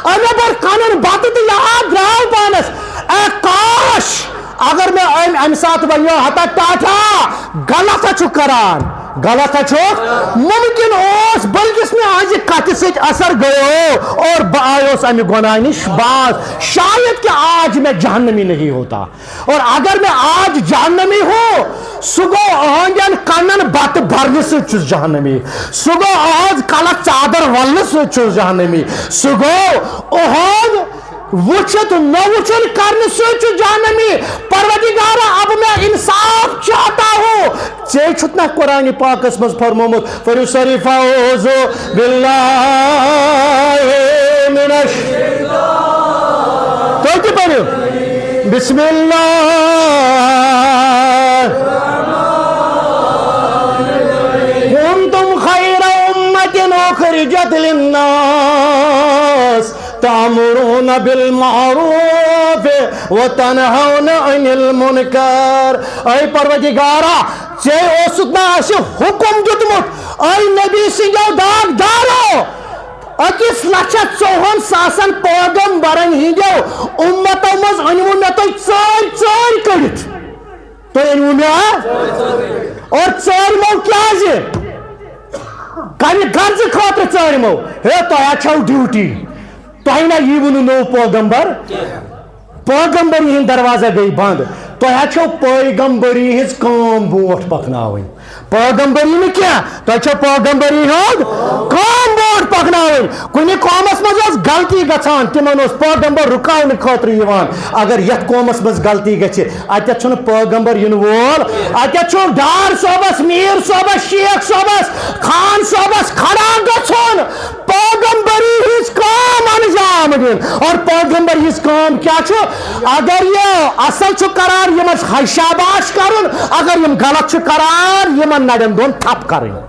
أمۍ بوٚر کَنُن بتہٕ تہٕ یہِ درٛاو پانس. اے کاش اگر میں امہِ ساتہٕ ونیو ہتا ٹاٹا غلط چھُ کران, غلط چھُ ممکن اوس, بلکس میں آج کتھ سۭتۍ اثر گیو اور بہٕ آیوس امہِ گۄناہ نِش باز, شاید کہ آج میں جہنمی نہیں ہوتا, اور اگر میں آج جہنمی ہوں سُہ گوٚو أہنٛدٮ۪ن کَنن بتہٕ برنہٕ سۭتۍ چھُس جہنمی, سُہ گوٚو أہنٛز کلس ژادر ولنہٕ سۭتۍ چھُس جہنمی, سُہ گوٚو أہنٛد وچھت نہ وچھن کرنے سے جہنمی. پروردگارا اب میں انصاف چاہتا ہوں, ژے چھُتھ نہ قرآن پاکس مز فرمومت فرو سریف اعوذ باللہ من تو تہِ پٔرِو بسم اللہ کنتم خیر امت اخرجت للناس تَأْمُرُونَ بِالْمَعْرُوفِ وَتَنْهَوْنَ عَنِ الْمُنْكَرِ. اے پروردگارا ژےٚ اوسُکھ نا اَسہِ حُکُم دیُتمُت اے نبی سٕنٛدیو داغدارو أکِس 1,04,000 پیغمبرن ہِنٛدیو اُمتو منٛز أنۍوٕ مےٚ تُہۍ ژٲرۍ کٔڑِتھ. تُہۍ أنۍوٕ مےٚ اور ژٲرۍمو کیٛازِ؟ کمہِ غرضہٕ خٲطرٕ ژٲرۍمو؟ ہے تۄہہِ ہا چھو ڈیوٹی. تۄہہِ نا ییٖوٕ نہٕ نوٚو پیغمبر. پیغمبری ہٕنٛدۍ دروازٕ گٔے بنٛد. تۄہہِ ہا چھو پیغمبری ہٕنٛز کٲم برونٛٹھ پکناوٕنۍ. پیغمبری نہٕ کینٛہہ، تۄہہِ چھو پیغمبری ہُنٛد کٲم برونٛٹھ پکناوٕنۍ. کُنہِ قومس منٛز ٲس غلطی گژھان تِمن اوس پیغمبر رُکاونہٕ خٲطرٕ یِوان. اگر یتھ قومس منٛز غلطی گژھِ اتٮ۪تھ چھُنہٕ پیغمبر یِنہٕ وول، اتٮ۪تھ چھُ ڈار صٲبس، میٖر صٲبس، شیخ صٲبس، خان صٲبس کھڑا گژھُن پیغمبری ہٕنٛز کٲم انجام دِنۍ. اور پیغمبر ہٕنٛز کٲم کیٛاہ چھُ؟ اگر یہِ اصل چھُ کران یِمن شاباش کرُن، اگر یِم غلط چھِ کران یِمن نرٮ۪ن دۄن تھپ کرٕنۍ.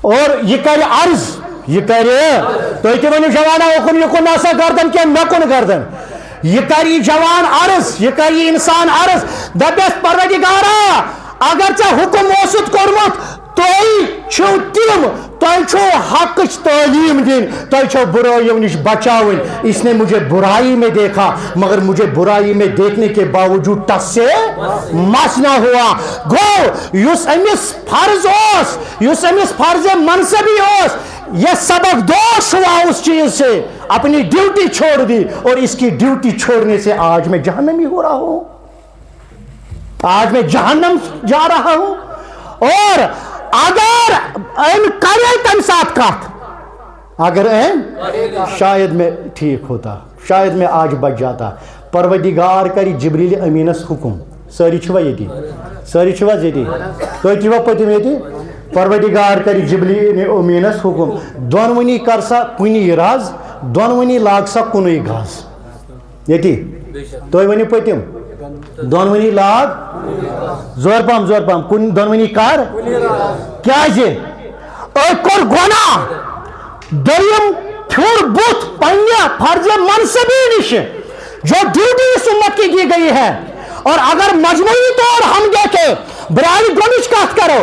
اور یہِ کرِ عرض، یہِ کرِ، تُہۍ تہِ ؤنِو جوانا اُکُن یِکُن نسا گردن کینٛہہ مےٚ کُن گردن. یہِ کرِ یہِ جوان عرض، یہِ کرِ یہِ انسان عرض، دپٮ۪س پروردگارا اگر ژےٚ حُکُم اوسُتھ کوٚرمُت تُہۍ چھِو تِم، تۄہہِ چھو حقٕچ تعلیٖم دِنۍ، تۄہہِ چھو برٲیو نِش بچاوٕنۍ. اس نے مجھے برائی میں دیکھا مگر مجھے برائی میں دیکھنے کے باوجود ٹس سے مس نہ ہوا. گو یُس أمِس فرض اوس، یُس أمِس فرض منصبی اوس، یہ سبق دوش ہوا اس چیز سے، اپنی ڈیوٹی چھوڑ دی. اور اس کی ڈیوٹی چھوڑنے سے آج میں جہنمی ہو رہا ہوں، آج میں جہنم جا رہا ہوں. اور اگر کرے تم ساتھ کت، اگر شاید میں ٹھیک ہوتا، شاید میں آج بچ جاتا. پروردگار کری جبریل امینس حکم. ساری چھوا ییٚتی، ساری چھوا ییٚتی، تُہۍ چھوا پٔتِم ییٚتہِ؟ پروردگار کری جبریل امینس حکم دۄنوٕنی کر سا کُنی رز، دۄنوٕنی لاگ سا کُنُے گز. ییٚتی تُہۍ ؤنِو پٔتِم، دۄنوٕنی لاگ زور پہم کُن دۄنوٕنی کر. کیازِ؟ أکۍ کوٚر گۄناہ، دوٚیِم پھیوٗر بُتھ پننہِ فرض منصبی نِش جو ڈیوٹی اس امت کی گئی ہے. اور اگر مجموعی طور ہم دیکھیں، برائے گۄڈنِچ کتھ کرو،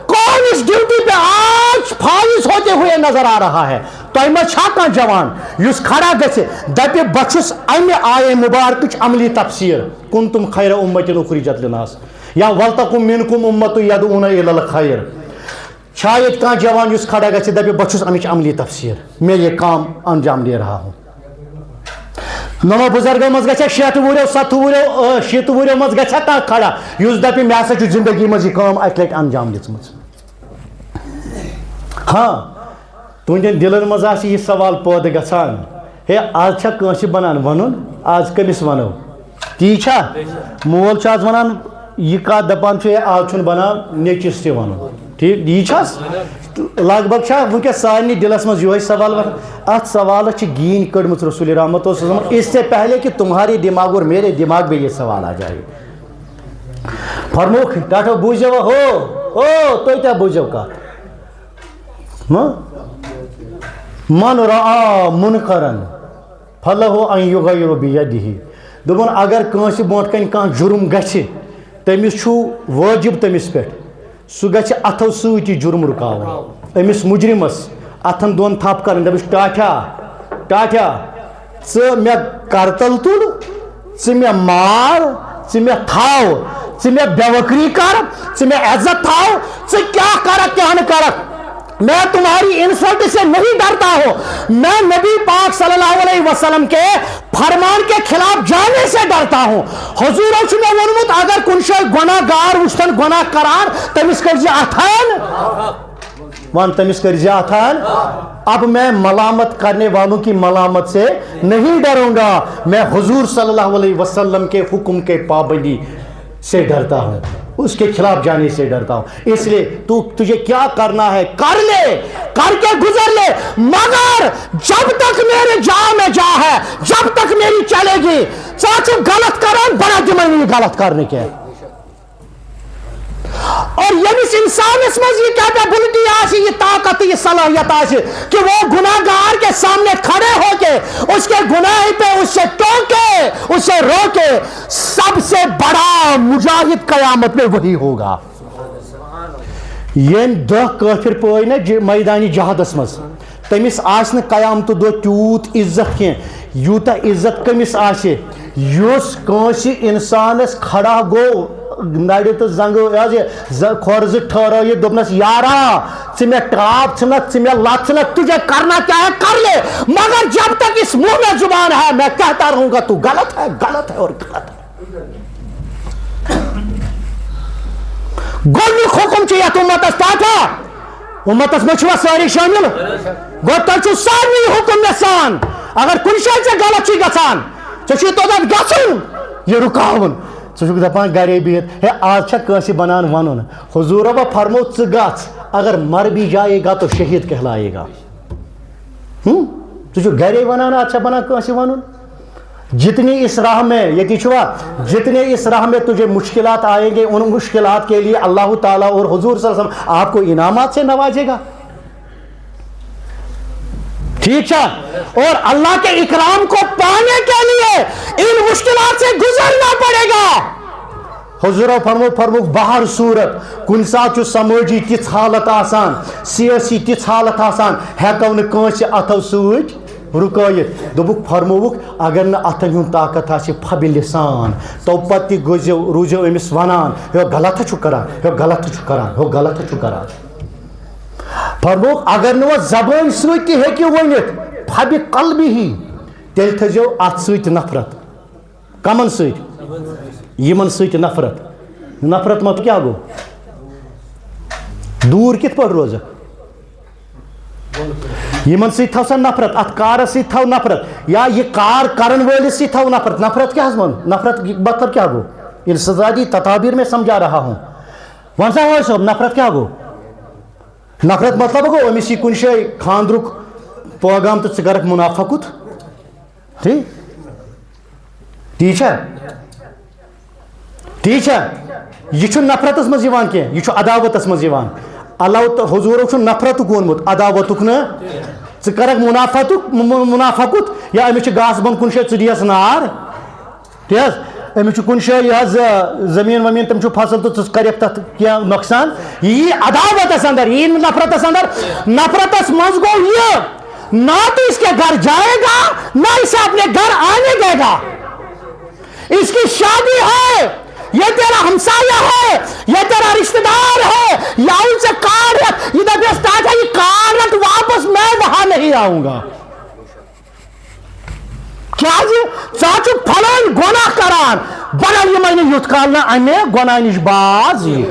کون اس ڈیوٹی پہ آج فائز ہوتے ہوئے نظر آ رہا ہے؟ تۄہہِ منٛز چھا کانٛہہ جوان یُس کھڑا گژھِ دپہِ بہٕ چھُس امہِ آیے مُبارکٕچ عملی تفسیٖر کُنتُم خیرَ اُمَّتٍ اُخرِجَت لِلناس یا وَلتَکُم مِنکُم اُمَّتُن یَدعوٗنَ اِلَى الْخَیْرِ. چھا ییٚتہِ کانٛہہ جوان یُس کھڑا گژھِ دپہِ بہٕ چھُس امِچ عملی تفسیٖر، میں یہ کام انجام دے رہا ہوں. نوٚمو بُزرگو منٛز گژھِ 60 وُہرو 70 وُہرو 60 وُہرو منٛز گژھِ کانٛہہ کھڑا یُس دپہِ مےٚ ہسا چھُ زندگی منٛز یہِ کٲم اکہِ لٹہِ انجام دِژمٕژ. ہاں تُہنٛدٮ۪ن دِلن منٛز آسہِ یہِ سوال پٲدٕ گژھان، ہے آز چھا کٲنٛسہِ بنان ونُن، آز کٔمِس ونو؟ تی چھا؟ مول چھُ آز ونان یہِ کتھ دپان چھُ ہے آز چھُنہٕ بنان نیٚچوِس تہِ ونُن. ٹھیٖک یی چھس لگ بگ چھا وٕنکیٚس سارنٕے دلس منٛز یِہوے سوال وۄتھان. اتھ سوالس چھِ گیٖنۍ کٔڑمٕژ رسول رحمت اس سے پہلے کہ تمہارے دماغ اور میرے دماغ میں یہ سوال آ جائے. فرموکھ ٹاٹھو بوٗزیو ہو تُہۍ تہِ بوٗزیو کتھ. من رعا منکرن فلہو ان یغیرہ بیدہ. دوٚپُن اگر کٲنٛسہِ برونٛٹھ کَنہِ کانٛہہ جُرم گژھِ تٔمِس چھُ وٲجِب تٔمِس پٮ۪ٹھ سُہ گژھِ اَتھو سۭتۍ یہِ جُرم رُکاوُن. أمِس مُجرِمس اَتھن دۄن تھپھ کَرٕنۍ دَپُس ٹاٹھا ژٕ مےٚ کرتل تُل، ژٕ مےٚ مار، ژٕ مےٚ تھاو، ژٕ مےٚ بےوقری کر، ژٕ مےٚ عزت تھاو، ژٕ کیٛاہ کرکھ کیٛاہ نہٕ کرکھ. میں تمہاری انسلٹ سے نہیں ڈرتا ہوں، میں نبی پاک صلی اللہ علیہ وسلم کے فرمان کے خلاف جانے سے ڈرتا ہوں. حضورو چھُ مےٚ ووٚنمُت اگر کُنہِ جایہِ گۄناہ گار وٕچھتن گۄناہ کران تٔمِس کٔرۍ زِ اتھن، ون تٔمِس کٔرۍ زِ اتھن. اب میں ملامت کرنے والوں کی ملامت سے نہیں ڈروں گا، میں حضور صلی اللہ علیہ وسلم کے حکم کے پابندی سے ڈرتا ہوں، اس کے خلاف جانے سے ڈرتا ہوں. اس لیے تجھے کیا کرنا ہے کر لے، کر کے گزر لے، مگر جب تک میرے جا میں جا ہے، جب تک میری چلے گی ژٕ غلط کران بڑا دِمے نہٕ یہِ غلط کرنہٕ کینٛہہ. اور یمس انسانس مز یہ کیپیبلٹی آسی، یہ طاقت، یہ صلاحیت آسی کہ وہ گناہ گار کے سامنے کھڑے ہو کے اس کے گناہ پہ اس سے ٹوکے، اس سے روکے، سب سے بڑا مجاہد قیامت میں وہی ہوگا. یم دہ کافر پوئی نا میدانی جہادس مز، تمس آس قیامت دہ تیوت عزت کی، یوتا عزت کمس آسہ یس کانس انسانس کھڑا گو نڑ تو زنگو کھورز ٹھہرائیت دپنس یارا ژٕ مے ٹاپ ژھنک ژٕ مے لت ژھنک، تجھے کرنا کیا ہے کر لے، مگر جب تک اس منہ میں زبان ہے میں کہتا رہوں گا تو غلط ہے، غلط ہے اور غلط ہے. گۄڈنیُک حکم چھُ یتھ امتس ٹاٹا امتس میں چھوا ساری شامل گو تۄہہِ چھُو سارنٕے حکم یژھان اگر کُنہِ جایہِ ژےٚ غلط چھُے گژھان ژےٚ چھُے توٚتتھ گژھُن یہ رُکاوُن، ژٕ چھُکھ دپان گرے بِہِتھ ہے آز چھا کٲنٛسہِ بنان ونُن، حضوٗرو با فرمو ژٕ گژھ، اگر مر بھی جائے گا تو شہید کہلائے گا. ژٕ چھُکھ گرے ونان آز چھا بنان کٲنٛسہِ ونُن. جتنی اس راہ میں یتی چھوا جتنے اس راہ میں تجھے مشکلات آئیں گے ان مشکلات کے لیے اللہ تعالیٰ اور حضور صلی اللہ علیہ وسلم آپ کو انعامات سے نوازے گا. ٹھیک ہے، اور اللہ کے اکرام کو پانے کے لیے ان مشکلات سے گزرنا پڑے گا. حضور فرمو بہر صورت کن سات سماجی تیس حالت آسان، سیاسی تیس حالت آسان، ہیکو نہ کانٛسہِ اتھو سۭتۍ رکٲیت. دوٚپُکھ فرمووُکھ اگر نہ اتھن ہُنٛد طاقت آسہِ فبِ لسان، تو پتہٕ تہِ گٔژھِو روٗزِو أمِس ونان ہے غلط چھُ کران، ہے غلط چھُ کران، ہے غلط چھُ کران. فرمووُکھ اگر نہٕ وۄنۍ زبٲنۍ سۭتۍ تہِ ہیٚکِو ؤنِتھ فبِ قلبِہی، تیٚلہِ تھٲیزیو اتھ سۭتۍ نفرت. کمن سۭتۍ؟ یمن سۭتۍ نفرت. نفرت مطلب کیا گوٚو؟ دوٗر کِتھ پٲٹھۍ روزکھ؟ یمن سۭتۍ تھاو سا نفرت، اتھ کارس سۭتۍ تھاو نفرت، یا یہ کار کرن وٲلِس سۭتۍ تھاو نفرت. نفرت کیا ون؟ نفرت مطلب کیا گو؟ انسدادی تدابیر میں سمجھا رہا ہوں. ون سا وٲے صٲب نفرت کیا گو؟ نفرت مطلب گو أمِس یی کُنہِ جایہِ خاندرُک پٲغام تہٕ ژٕ کرکھ مُنافقت. ٹھیک تی چھا تی چھا؟ یہ چھُ نفرتس منٛز یِوان کینٛہہ، یہِ چھُ عداوتس منٛز یِوان. اللہ تہٕ حضوٗرو چھُ نفرتُک ووٚنمُت، عداوتُک نہٕ. ژٕ کرکھ مُنافقت یا أمِس چھُ گاسہٕ بۄن کُنہِ جایہِ ژٕ دِیَس نار، تی حظ أمِس چھُ کُنہِ جایہِ یہِ حظ زٔمیٖن ومیٖن تِم چھُ فصل تہٕ ژٕ کَرکھ تَتھ کینٛہہ نۄقصان، یہِ یی عداوتس اندر، یی نہٕ نفرتس اندر. نفرتس منٛز گوٚو یہِ نہ تو اس کے گھر جائے گا نہ اسے اپنے گھر آنے دے گا. اس کی شادی ہے، یہ تیرا ہمسایہ ہے، یہ تیرا رشتہ دار ہے، یا ان سے کار رکھ، یہ دفعہ سٹارٹ ہے، یہ کار رکھ واپس میں وہاں نہیں آؤں گا. کیا جی چاچو پھلان گناہ کران بنل یہ میں یوت کال نہ انے گناہ نش باز یہ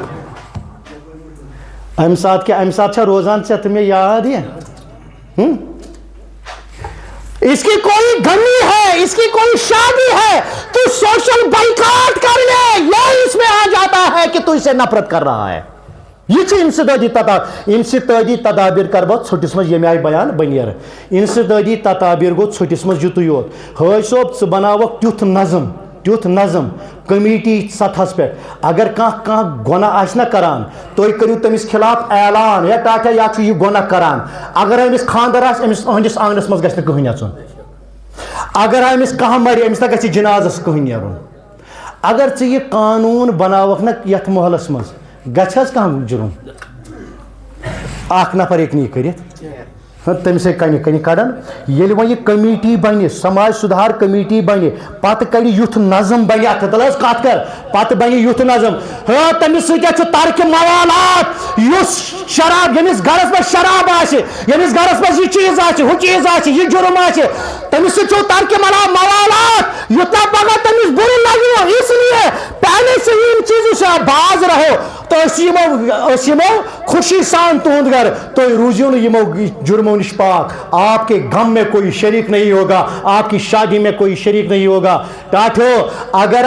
ام ساتھ کیا ام ساتھ چھا روزان سے تمہیں یاد ہے اس کی کوئی گھنی ہے، اس کی کوئی شادی ہے، تو سوشل بائیکاٹ کر لے، یہ اس میں آ جاتا ہے کہ تو اسے نفرت کر رہا ہے. یہ انسدادی تدابیر کر بہت ژھٹس مز یہ آئی بیان بنیر. انسدادی تدابیر گو ژھٹس مز یتُے یوت. حٲج صٲب ژٕ بناوکھ تیُتھ نظم کمیٹی سطحس پہ، اگر کانٛہہ گۄناہ آسہِ نہ کران تُہۍ کٔرِو تٔمِس خلاف اعلان ہے ٹاٹا یا چھُ یہِ گۄناہ کران. اگر أمِس خاندر آسہِ أمِس أہنٛدِس آنٛگنس منٛز گژھِ نہٕ کٕہٕنۍ اژُن. اگر أمِس کانٛہہ مرِ أمِس نہ گژھِ جنازس کٕہٕنۍ نیرُن. اگر ژٕ یہِ قانوٗن بناوکھ نہ یتھ محلس منٛز گژھِ حظ کانٛہہ جُرم؟ اکھ نفر ہیٚکہِ نہٕ یہِ کٔرِتھ، تٔمِس کنہِ کڑان. ییٚلہِ وۄنۍ یہِ کمیٹی بنہِ، سماج سُدھار کمیٹی بنہِ، پتہٕ کڑِ یُتھ نظم بنہِ، اتھ تل حظ کتھ کر، پتہٕ بنہِ یُتھ نظم تٔمِس سۭتۍ چھُ ترکہِ موالات. یُس شراب، ییٚمِس گرس منٛز شراب آسہِ، ییٚمِس گرس منٛز یہِ چیٖز آسہِ، ہُہ چیٖز آسہِ، یہِ جُرم آسہِ، تٔمِس سۭتۍ چھُ ترکہِ موالات. یوٗتاہ پگاہ تٔمِس بُرٕ لگہِ، اس لیے پہلے سے ان چیزوں سے باز رہو. تو أسۍ یِمو خوشی سان تُہُنٛد گھر، تُہۍ روٗزِو نہٕ یِمو جُرمو نش پاک. آپ کے غم میں کوئی شریک نہیں ہوگا، آپ کی شادی میں کوئی شریک نہیں ہوگا. ٹاٹھو اگر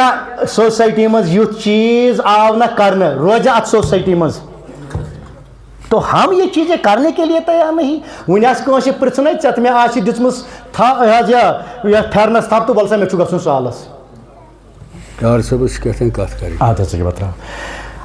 سوسائٹی مز یُتھ چیز آو نہ کرنے، روزِ اتھ سوسائٹی مز، تو ہم یہ چیزیں کرنے کے لیے تیار نہیں. وُنہِ آسہِ کٲنٛسہِ پرژھنٕے ژےٚ مےٚ آسہِ دِژمٕژ پھیرنس تھپھ تہٕ وَلہٕ سا مےٚ چھُ گژھُن سالس. یار صٲبس کیٛاہ تام کتھ کرٕنۍ. اَدٕ حظ یہِ بتراو.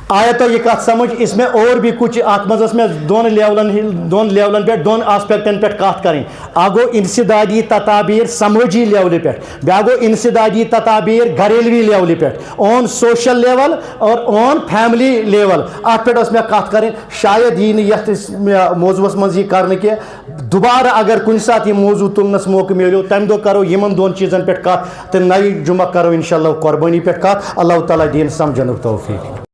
آیا تو یہ کت سمجھ اس میں اور بھی کچھ ات مز میں دون لیولن پہ دون آسپیکٹن پہ کت کریں اکھ گو انسدادی تدابیر سماجی لیولہ پہ بیا گو انسدادی تدابیر گھریلوی لیولہ پہ اون سوشل لیول اور اون فیملی لیول ات پہ میں کت کریں شاید یہ یت موضوعس مز یہ کرنے کی دوبارہ اگر کن سات یہ موضوع تلنس موقع ملو تمہ دہ کرو یمن دون چیزن پہ کت تو نئی جمعہ کرو انشاءاللہ قربانی پہ کت اللہ تعالیٰ دین سمجھنک توفیق